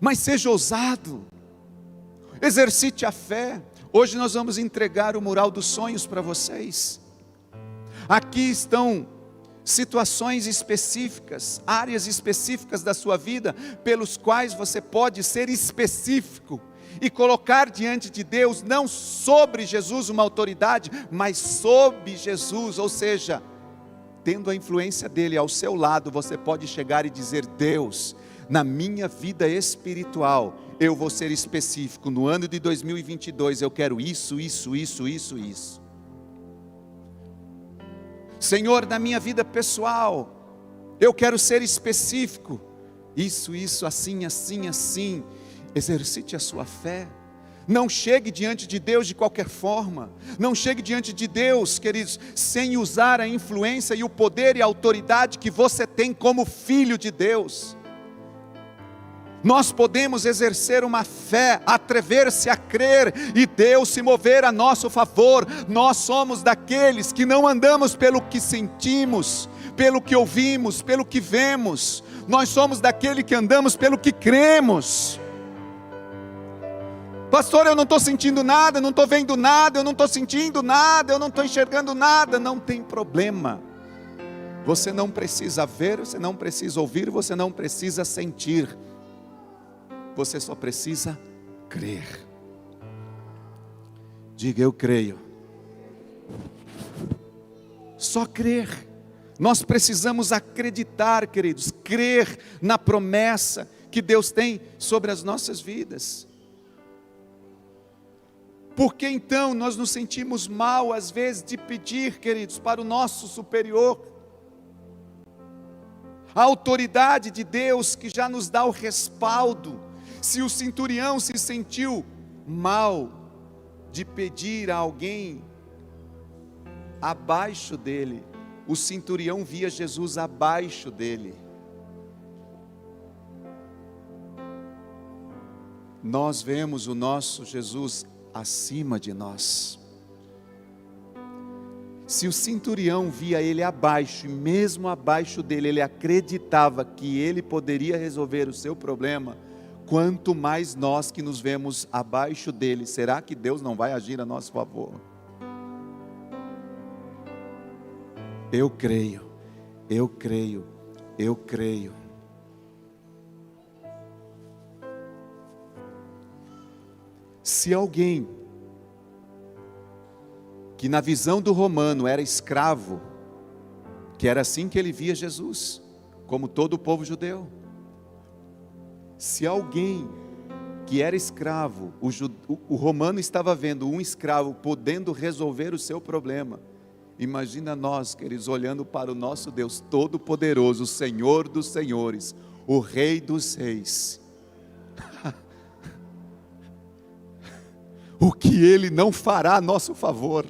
Speaker 1: Mas seja ousado, exercite a fé. Hoje nós vamos entregar o mural dos sonhos para vocês. Aqui estão situações específicas, áreas específicas da sua vida, pelos quais você pode ser específico e colocar diante de Deus, não sobre Jesus uma autoridade, mas sob Jesus, ou seja, tendo a influência dele ao seu lado, você pode chegar e dizer: Deus, na minha vida espiritual, eu vou ser específico, no ano de 2022, eu quero isso. Senhor, na minha vida pessoal, eu quero ser específico, isso, assim. Exercite a sua fé. Não chegue diante de Deus de qualquer forma, não chegue diante de Deus, queridos, sem usar a influência e o poder e a autoridade que você tem como filho de Deus. Nós podemos exercer uma fé, atrever-se a crer e Deus se mover a nosso favor. Nós somos daqueles que não andamos pelo que sentimos, pelo que ouvimos, pelo que vemos, nós somos daquele que andamos pelo que cremos. Pastor, eu não estou sentindo nada, não estou vendo nada, eu não estou sentindo nada, eu não estou enxergando nada. Não tem problema. Você não precisa ver, você não precisa ouvir, você não precisa sentir. Você só precisa crer. Diga: eu creio. Só crer. Nós precisamos acreditar, queridos, crer na promessa que Deus tem sobre as nossas vidas. Porque então nós nos sentimos mal às vezes de pedir, queridos, para o nosso superior. A autoridade de Deus que já nos dá o respaldo. Se o centurião se sentiu mal de pedir a alguém abaixo dele, o centurião via Jesus abaixo dele. Nós vemos o nosso Jesus acima de nós. Se o centurião via ele abaixo, e mesmo abaixo dele, ele acreditava que ele poderia resolver o seu problema, quanto mais nós que nos vemos abaixo dele, será que Deus não vai agir a nosso favor? Eu creio. Se alguém que na visão do romano era escravo, que era assim que ele via Jesus, como todo o povo judeu, se alguém que era escravo, o romano estava vendo um escravo podendo resolver o seu problema, imagina nós, queridos, olhando para o nosso Deus Todo-Poderoso, o Senhor dos Senhores, o Rei dos Reis. O que Ele não fará a nosso favor,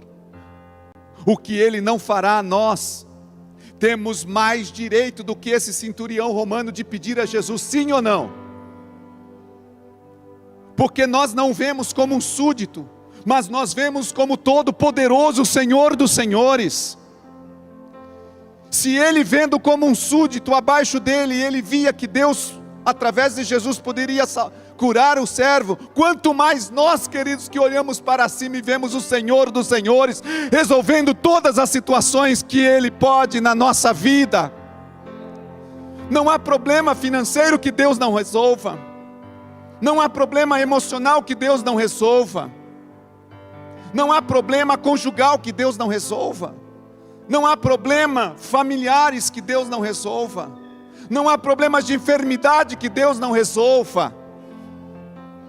Speaker 1: o que Ele não fará a nós. Temos mais direito do que esse centurião romano de pedir a Jesus, sim ou não? porque nós não vemos como um súdito, mas nós vemos como todo-poderoso Senhor dos senhores. Se ele vendo como um súdito abaixo dele, ele via que Deus, através de Jesus, poderia curar o servo, quanto mais nós, queridos, que olhamos para cima e vemos o Senhor dos senhores, resolvendo todas as situações que Ele pode na nossa vida. Não há problema financeiro que Deus não resolva, não há problema emocional que Deus não resolva, não há problema conjugal que Deus não resolva, não há problema familiares que Deus não resolva, não há problemas de enfermidade que Deus não resolva.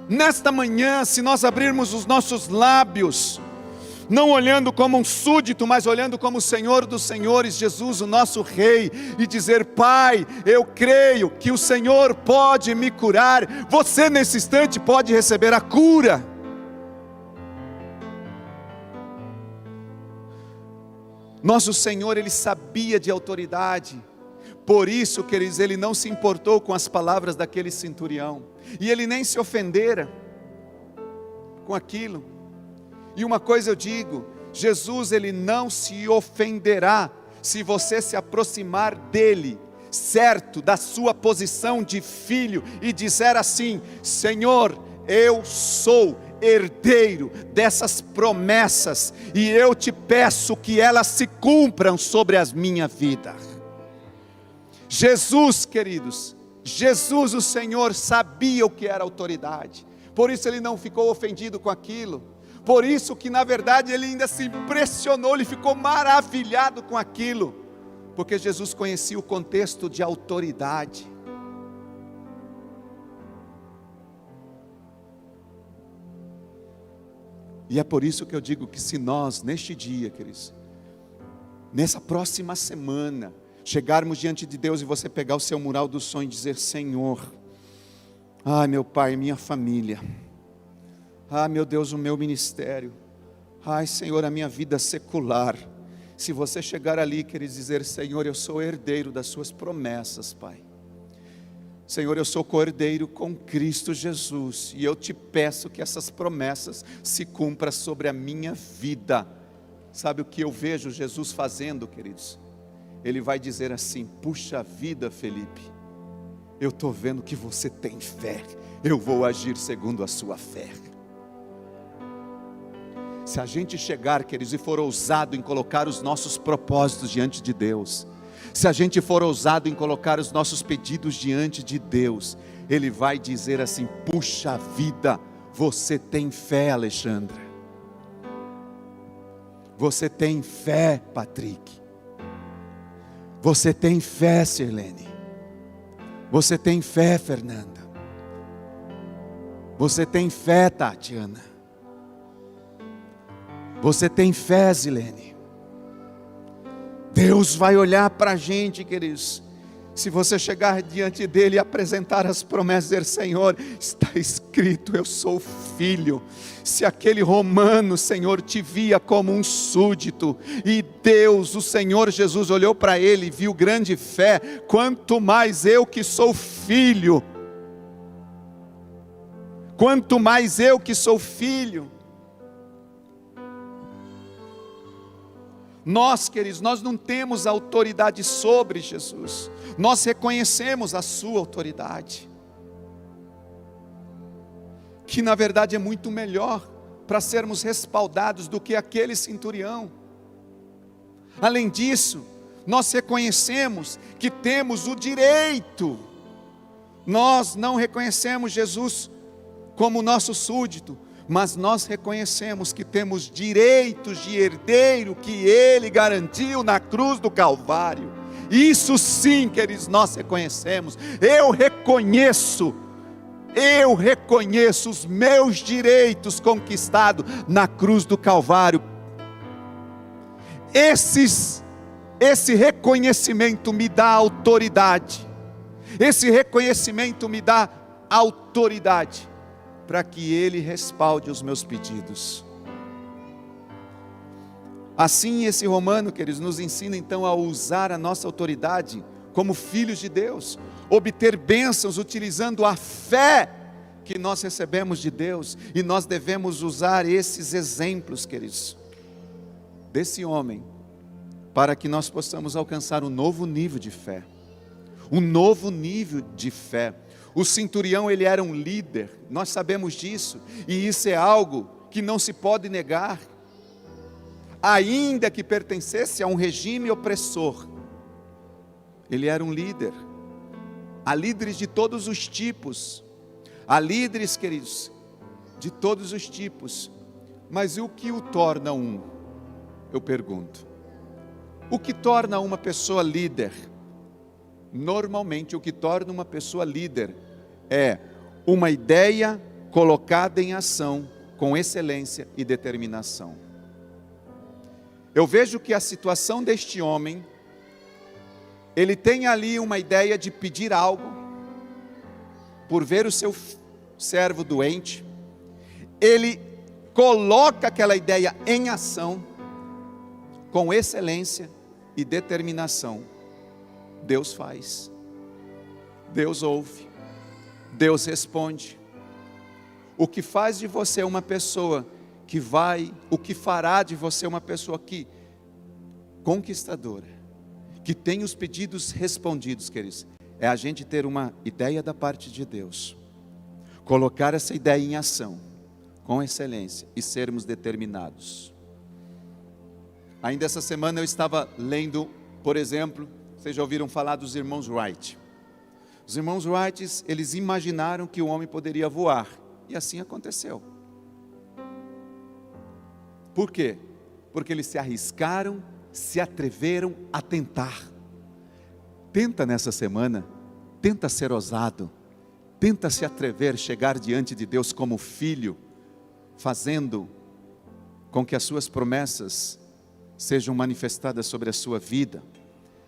Speaker 1: Nesta manhã, se nós abrirmos os nossos lábios, não olhando como um súdito, mas olhando como o Senhor dos senhores, Jesus, o nosso Rei, e dizer: Pai, eu creio que o Senhor pode me curar, você nesse instante pode receber a cura. Nosso Senhor, Ele sabia de autoridade, por isso, queridos, Ele não se importou com as palavras daquele centurião, e Ele nem se ofendera com aquilo. E uma coisa eu digo, Jesus, Ele não se ofenderá se você se aproximar dEle, certo, da sua posição de filho, e dizer assim: Senhor, eu sou herdeiro dessas promessas, e eu te peço que elas se cumpram sobre a minha vida. Jesus, queridos, Jesus o Senhor sabia o que era autoridade, por isso Ele não ficou ofendido com aquilo, por isso que na verdade Ele ainda se impressionou, Ele ficou maravilhado com aquilo, porque Jesus conhecia o contexto de autoridade. E é por isso que eu digo que se nós, neste dia, queridos, nessa próxima semana, chegarmos diante de Deus e você pegar o seu mural do sonho e dizer: Senhor, ai meu Pai, minha família, ai meu Deus, o meu ministério, ai Senhor, a minha vida secular. Se você chegar ali, queridos, dizer: Senhor, eu sou herdeiro das suas promessas, Pai. Senhor, eu sou co-herdeiro com Cristo Jesus, e eu te peço que essas promessas se cumpram sobre a minha vida. Sabe o que eu vejo Jesus fazendo, queridos? Ele vai dizer assim: puxa vida, Felipe, eu estou vendo que você tem fé, eu vou agir segundo a sua fé. Se a gente chegar, queridos, e for ousado em colocar os nossos propósitos diante de Deus, se a gente for ousado em colocar os nossos pedidos diante de Deus, Ele vai dizer assim: puxa vida, você tem fé, Alexandra, você tem fé, Patrick, você tem fé, Sirlene, você tem fé, Fernanda, você tem fé, Tatiana, você tem fé, Zilene. Deus vai olhar para a gente, queridos, se você chegar diante dEle e apresentar as promessas, dizer: Senhor, está escrito, eu sou filho. Se aquele romano, Senhor, te via como um súdito, e Deus, o Senhor Jesus, olhou para ele e viu grande fé, quanto mais eu que sou filho, quanto mais eu que sou filho. Nós, queridos, nós não temos autoridade sobre Jesus, nós reconhecemos a sua autoridade, que na verdade é muito melhor para sermos respaldados do que aquele centurião. Além disso, nós reconhecemos que temos o direito, nós não reconhecemos Jesus como nosso súdito, mas nós reconhecemos que temos direitos de herdeiro que Ele garantiu na cruz do Calvário. Isso sim, queridos, nós reconhecemos. Eu reconheço os meus direitos conquistados na cruz do Calvário. Esse reconhecimento me dá autoridade. Esse reconhecimento me dá autoridade para que Ele respalde os meus pedidos. Assim, esse romano, queridos, nos ensina então a usar a nossa autoridade como filhos de Deus, obter bênçãos utilizando a fé que nós recebemos de Deus, e nós devemos usar esses exemplos, queridos, desse homem, para que nós possamos alcançar um novo nível de fé. Um novo nível de fé. O centurião, ele era um líder, nós sabemos disso, e isso é algo que não se pode negar. Ainda que pertencesse a um regime opressor, ele era um líder. Há líderes de todos os tipos, há líderes, queridos, de todos os tipos, mas o que o torna um? Eu pergunto, o que torna uma pessoa líder? Normalmente o que torna uma pessoa líder é uma ideia colocada em ação com excelência e determinação. Eu vejo que a situação deste homem, ele tem ali uma ideia de pedir algo, por ver o seu servo doente, ele coloca aquela ideia em ação, com excelência e determinação. Deus faz, Deus ouve, Deus responde. O que faz de você uma pessoa que vai, o que fará de você uma pessoa que conquistadora, que tem os pedidos respondidos, queridos, é a gente ter uma ideia da parte de Deus, colocar essa ideia em ação, com excelência, e sermos determinados. Ainda essa semana eu estava lendo, por exemplo, vocês já ouviram falar dos irmãos Wright. Os irmãos Wright, eles imaginaram que o homem poderia voar, e assim aconteceu. Por quê? Porque eles se arriscaram, se atreveram a tentar. Tenta nessa semana, tenta ser ousado, tenta se atrever, chegar diante de Deus como filho, fazendo com que as suas promessas sejam manifestadas sobre a sua vida.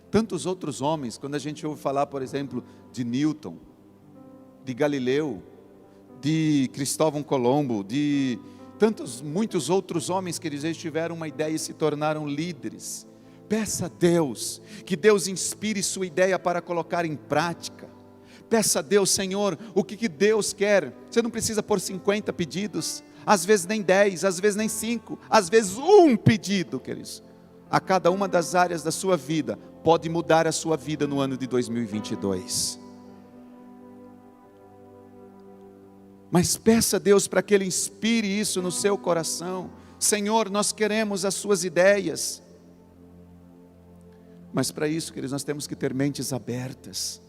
Speaker 1: Tantos outros homens, quando a gente ouve falar, por exemplo, de Newton, de Galileu, de Cristóvão Colombo, de muitos outros homens que eles tiveram uma ideia e se tornaram líderes. Peça a Deus, que Deus inspire sua ideia para colocar em prática. Peça a Deus, Senhor, o que Deus quer. Você não precisa pôr 50 pedidos, às vezes nem 10, às vezes nem 5, às vezes um pedido, queridos. A cada uma das áreas da sua vida, pode mudar a sua vida no ano de 2022. Mas peça a Deus para que Ele inspire isso no seu coração. Senhor, nós queremos as suas ideias. Mas para isso, queridos, nós temos que ter mentes abertas,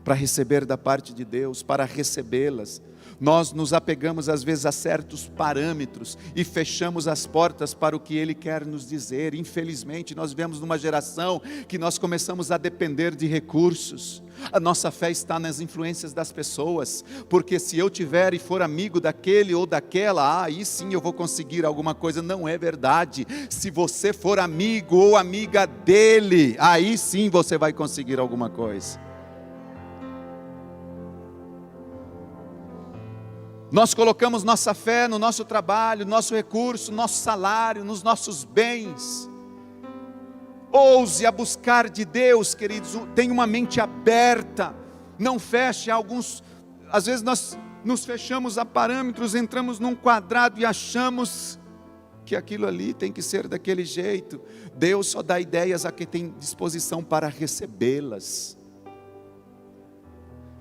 Speaker 1: para receber da parte de Deus, para recebê-las. Nós nos apegamos às vezes a certos parâmetros e fechamos as portas para o que Ele quer nos dizer. Infelizmente nós vivemos numa geração que nós começamos a depender de recursos. A nossa fé está nas influências das pessoas, porque se eu tiver e for amigo daquele ou daquela, aí sim eu vou conseguir alguma coisa. Não é verdade. Se você for amigo ou amiga dele, aí sim você vai conseguir alguma coisa. Nós colocamos nossa fé no nosso trabalho, nosso recurso, nosso salário, nos nossos bens. Ouse a buscar de Deus, queridos, tenha uma mente aberta, não feche alguns, às vezes nós nos fechamos a parâmetros, entramos num quadrado e achamos que aquilo ali tem que ser daquele jeito. Deus só dá ideias a quem tem disposição para recebê-las.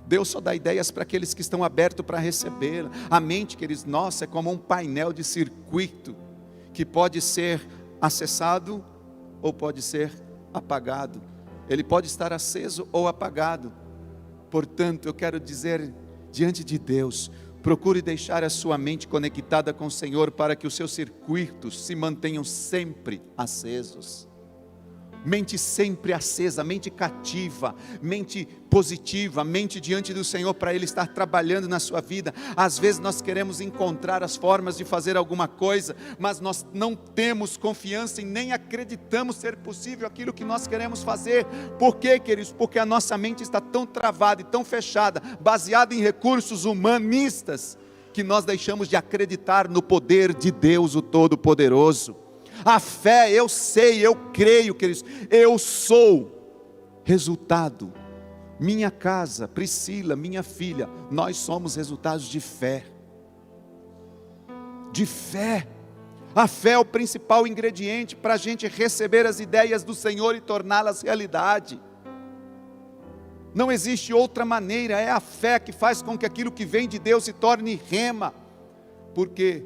Speaker 1: Deus só dá ideias para aqueles que estão abertos para recebê-la. A mente, queridos, nossa, é como um painel de circuito, que pode ser acessado ou pode ser apagado. Ele pode estar aceso ou apagado. Portanto, eu quero dizer, diante de Deus, procure deixar a sua mente conectada com o Senhor, para que os seus circuitos se mantenham sempre acesos. Mente sempre acesa, mente cativa, mente positiva, mente diante do Senhor, para Ele estar trabalhando na sua vida. Às vezes nós queremos encontrar as formas de fazer alguma coisa, mas nós não temos confiança e nem acreditamos ser possível aquilo que nós queremos fazer. Por quê, queridos? Porque a nossa mente está tão travada e tão fechada, baseada em recursos humanistas, que nós deixamos de acreditar no poder de Deus, o Todo-Poderoso. A fé, eu sei, eu creio, queridos, eu sou resultado. minha casa, Priscila, minha filha, nós somos resultados de fé. De fé. A fé é o principal ingrediente para a gente receber as ideias do Senhor e torná-las realidade. Não existe outra maneira, é a fé que faz com que aquilo que vem de Deus se torne rema. Por quê?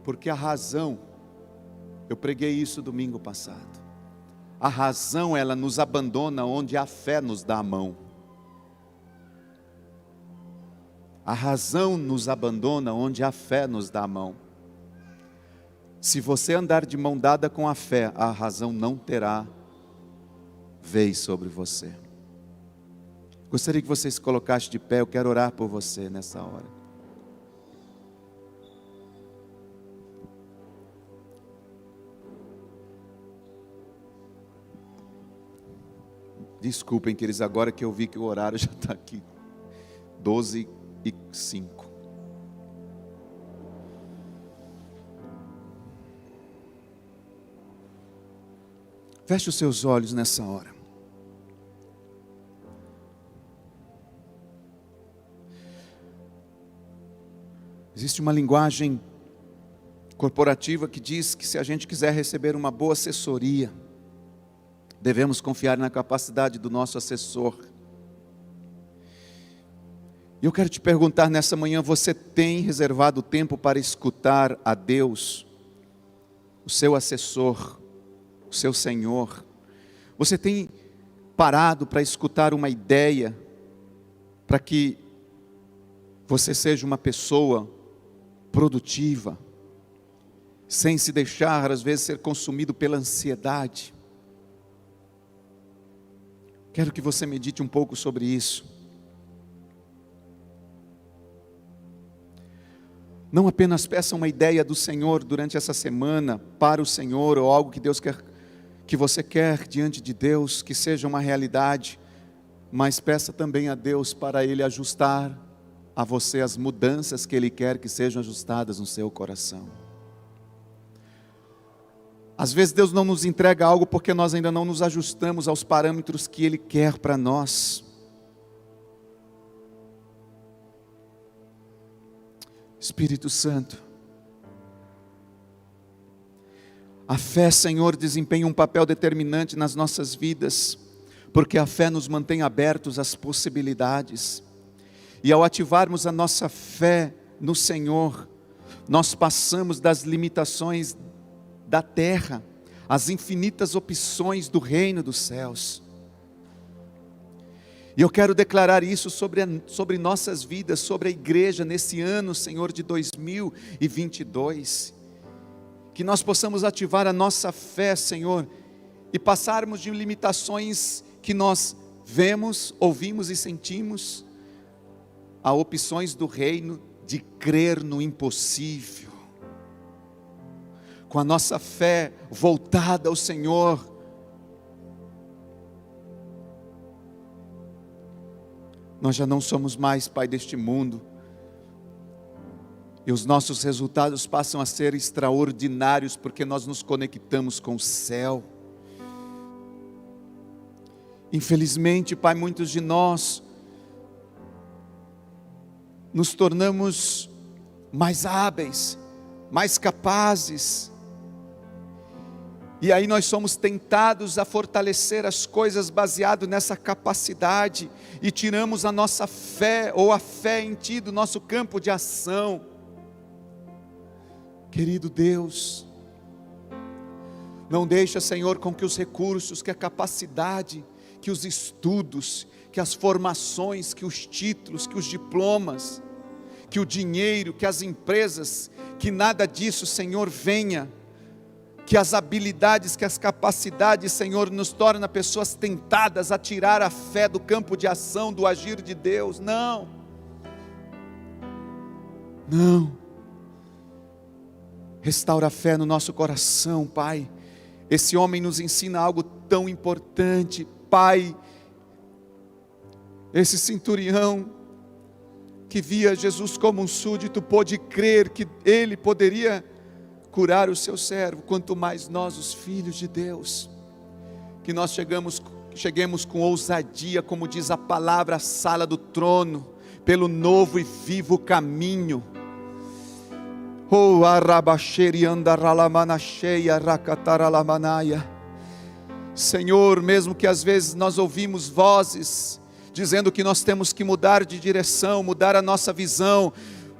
Speaker 1: Porque a razão, eu preguei isso domingo passado, a razão ela nos abandona onde a fé nos dá a mão. A razão nos abandona onde a fé nos dá a mão. Se você andar de mão dada com a fé, a razão não terá vez sobre você. Gostaria que você se colocasse de pé, eu quero orar por você nessa hora. Desculpem, queridos, agora que eu vi que o horário já está aqui, 12h05. Feche os seus olhos nessa hora. Existe uma linguagem corporativa que diz que se a gente quiser receber uma boa assessoria, devemos confiar na capacidade do nosso assessor. E eu quero te perguntar nessa manhã, você tem reservado tempo para escutar a Deus, o seu assessor, o seu Senhor? Você tem parado para escutar uma ideia, para que você seja uma pessoa produtiva, sem se deixar às vezes ser consumido pela ansiedade? Quero que você medite um pouco sobre isso. Não apenas peça uma ideia do Senhor durante essa semana, para o Senhor, ou algo que Deus quer, que você quer diante de Deus, que seja uma realidade, mas peça também a Deus para Ele ajustar a você as mudanças que Ele quer que sejam ajustadas no seu coração. Às vezes Deus não nos entrega algo porque nós ainda não nos ajustamos aos parâmetros que Ele quer para nós. Espírito Santo, a fé, Senhor, desempenha um papel determinante nas nossas vidas, porque a fé nos mantém abertos às possibilidades, e ao ativarmos a nossa fé no Senhor, nós passamos das limitações da terra, às infinitas opções do reino dos céus. E eu quero declarar isso sobre nossas vidas, sobre a igreja nesse ano, Senhor, de 2022. Que nós possamos ativar a nossa fé, Senhor, e passarmos de limitações que nós vemos, ouvimos e sentimos, a opções do reino de crer no impossível. Com a nossa fé voltada ao Senhor, nós já não somos mais pai deste mundo, e os nossos resultados passam a ser extraordinários, porque nós nos conectamos com o céu. Infelizmente, Pai, muitos de nós nos tornamos mais hábeis, mais capazes, e aí nós somos tentados a fortalecer as coisas baseado nessa capacidade, e tiramos a nossa fé, ou a fé em Ti, do nosso campo de ação. Querido Deus, não deixa, Senhor, com que os recursos, que a capacidade, que os estudos, que as formações, que os títulos, que os diplomas, que o dinheiro, que as empresas, que nada disso, Senhor, venha, que as habilidades, que as capacidades, Senhor, nos torna pessoas tentadas a tirar a fé do campo de ação, do agir de Deus. Não, restaura a fé no nosso coração, Pai. Esse homem nos ensina algo tão importante, Pai. Esse centurião que via Jesus como um súdito pôde crer que ele poderia curar o seu servo, quanto mais nós, os filhos de Deus, que nós cheguemos com ousadia, como diz a palavra, à sala do trono, pelo novo e vivo caminho. Oh, arrabaxeri andaralamanasheia racataralamanaya. Senhor, mesmo que às vezes nós ouvimos vozes dizendo que nós temos que mudar de direção, mudar a nossa visão,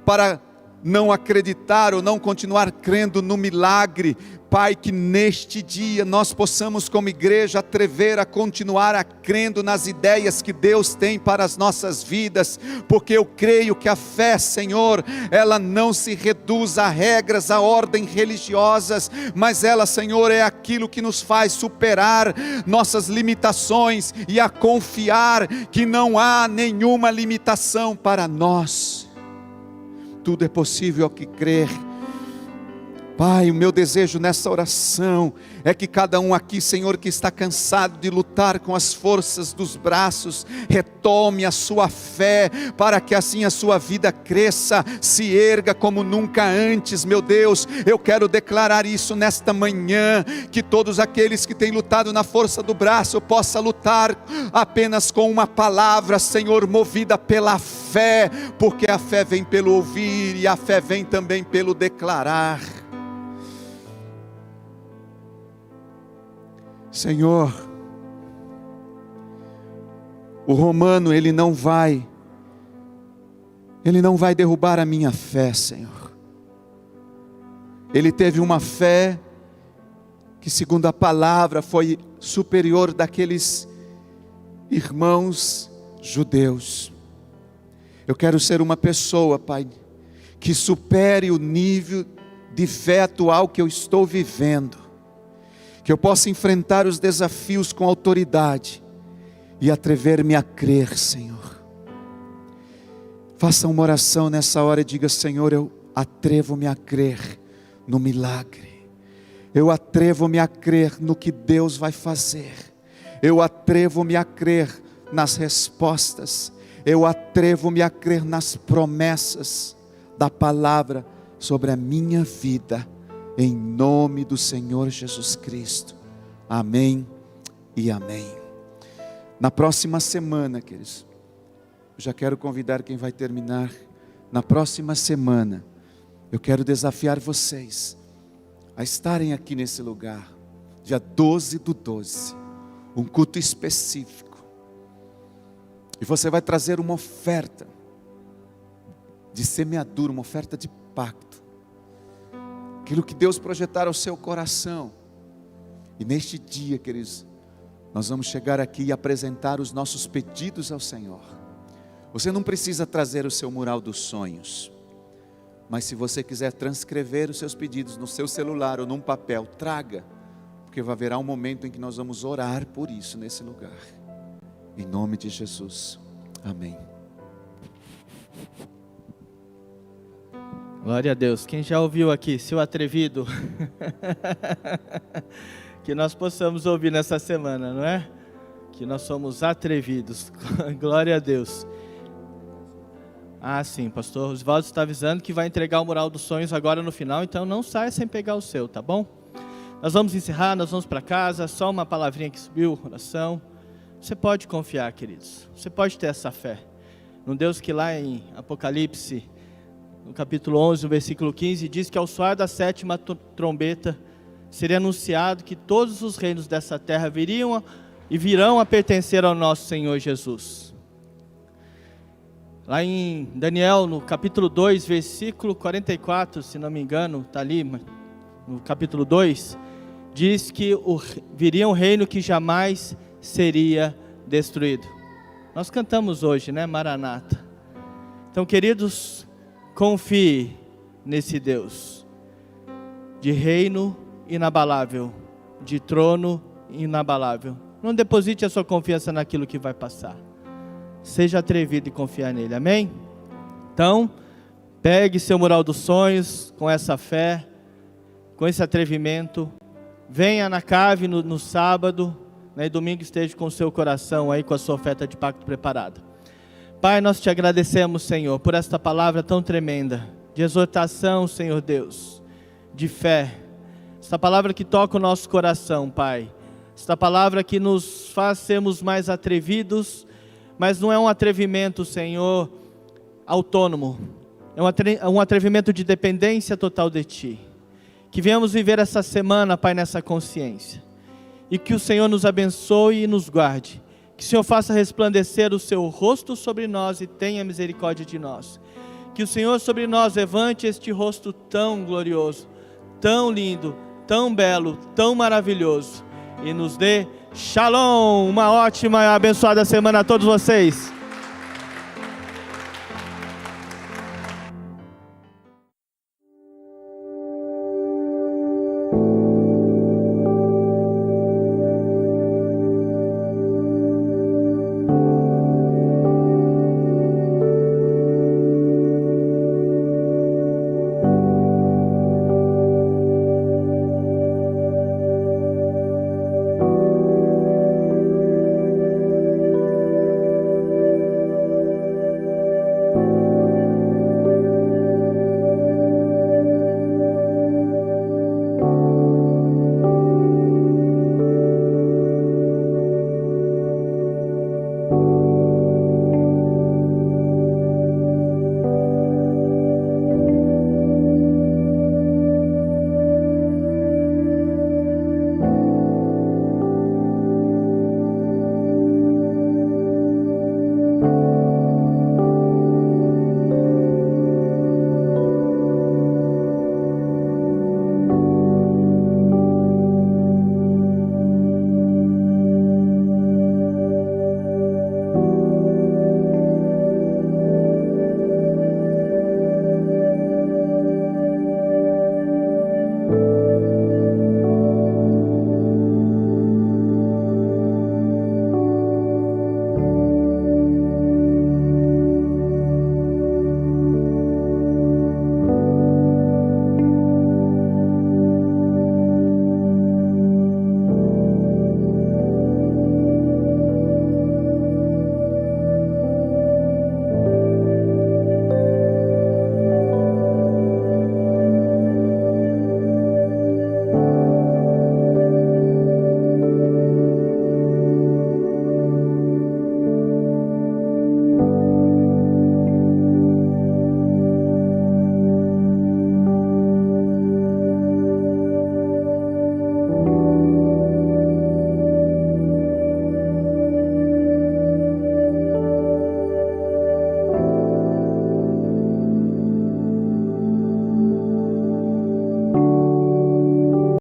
Speaker 1: para não acreditar ou não continuar crendo no milagre, Pai, que neste dia nós possamos como igreja atrever a continuar crendo nas ideias que Deus tem para as nossas vidas, porque eu creio que a fé, Senhor, ela não se reduz a regras, a ordens religiosas, mas ela, Senhor, é aquilo que nos faz superar nossas limitações e a confiar que não há nenhuma limitação para nós. Tudo é possível ao que crer. Pai, o meu desejo nessa oração é que cada um aqui, Senhor, que está cansado de lutar com as forças dos braços, retome a sua fé, para que assim a sua vida cresça, se erga como nunca antes. Meu Deus, eu quero declarar isso nesta manhã, que todos aqueles que têm lutado na força do braço, possam lutar apenas com uma palavra, Senhor, movida pela fé, porque a fé vem pelo ouvir, e a fé vem também pelo declarar. Senhor, o romano, ele não vai derrubar a minha fé, Senhor. Ele teve uma fé que, segundo a palavra, foi superior daqueles irmãos judeus. Eu quero ser uma pessoa, Pai, que supere o nível de fé atual que eu estou vivendo, que eu possa enfrentar os desafios com autoridade e atrever-me a crer, Senhor. Faça uma oração nessa hora e diga: Senhor, eu atrevo-me a crer no milagre, eu atrevo-me a crer no que Deus vai fazer, eu atrevo-me a crer nas respostas, eu atrevo-me a crer nas promessas da palavra sobre a minha vida, em nome do Senhor Jesus Cristo. Amém e amém. Na próxima semana, queridos, eu já quero convidar quem vai terminar. Na próxima semana, eu quero desafiar vocês a estarem aqui nesse lugar, dia 12/12, um culto específico. E você vai trazer uma oferta de semeadura, uma oferta de pacto, aquilo que Deus projetar ao seu coração. E neste dia, queridos, nós vamos chegar aqui e apresentar os nossos pedidos ao Senhor. Você não precisa trazer o seu mural dos sonhos, mas se você quiser transcrever os seus pedidos no seu celular ou num papel, traga, porque haverá um momento em que nós vamos orar por isso nesse lugar. Em nome de Jesus, amém.
Speaker 2: Glória a Deus. Quem já ouviu aqui, seu atrevido? Que nós possamos ouvir nessa semana, não é? Que nós somos atrevidos. Glória a Deus. Ah, sim, pastor Osvaldo está avisando que vai entregar o mural dos sonhos agora no final, então não saia sem pegar o seu, tá bom? Nós vamos encerrar, nós vamos para casa, só uma palavrinha que subiu, oração. Você pode confiar, queridos, você pode ter essa fé num Deus que lá em Apocalipse, no capítulo 11, no versículo 15, diz que ao soar da 7ª trombeta, seria anunciado que todos os reinos dessa terra virão a pertencer ao nosso Senhor Jesus. Lá em Daniel, no capítulo 2, versículo 44, se não me engano, está ali, no capítulo 2, diz que viria um reino que jamais seria destruído. Nós cantamos hoje, né, Maranata. Então, queridos, confie nesse Deus, de reino inabalável, de trono inabalável. Não deposite a sua confiança naquilo que vai passar. Seja atrevido e confiar nele, amém? Então, pegue seu mural dos sonhos com essa fé, com esse atrevimento. Venha na cave no sábado, né, e domingo esteja com o seu coração aí, com a sua oferta de pacto preparada. Pai, nós te agradecemos, Senhor, por esta palavra tão tremenda, de exortação, Senhor Deus, de fé. Esta palavra que toca o nosso coração, Pai, Esta palavra que nos faz sermos mais atrevidos, mas não é um atrevimento, Senhor, autônomo. É um atrevimento de dependência total de Ti. Que venhamos viver essa semana, Pai, nessa consciência. E que o Senhor nos abençoe e nos guarde. Que o Senhor faça resplandecer o seu rosto sobre nós e tenha misericórdia de nós. Que o Senhor sobre nós levante este rosto tão glorioso, tão lindo, tão belo, tão maravilhoso. E nos dê shalom, uma ótima e abençoada semana a todos vocês.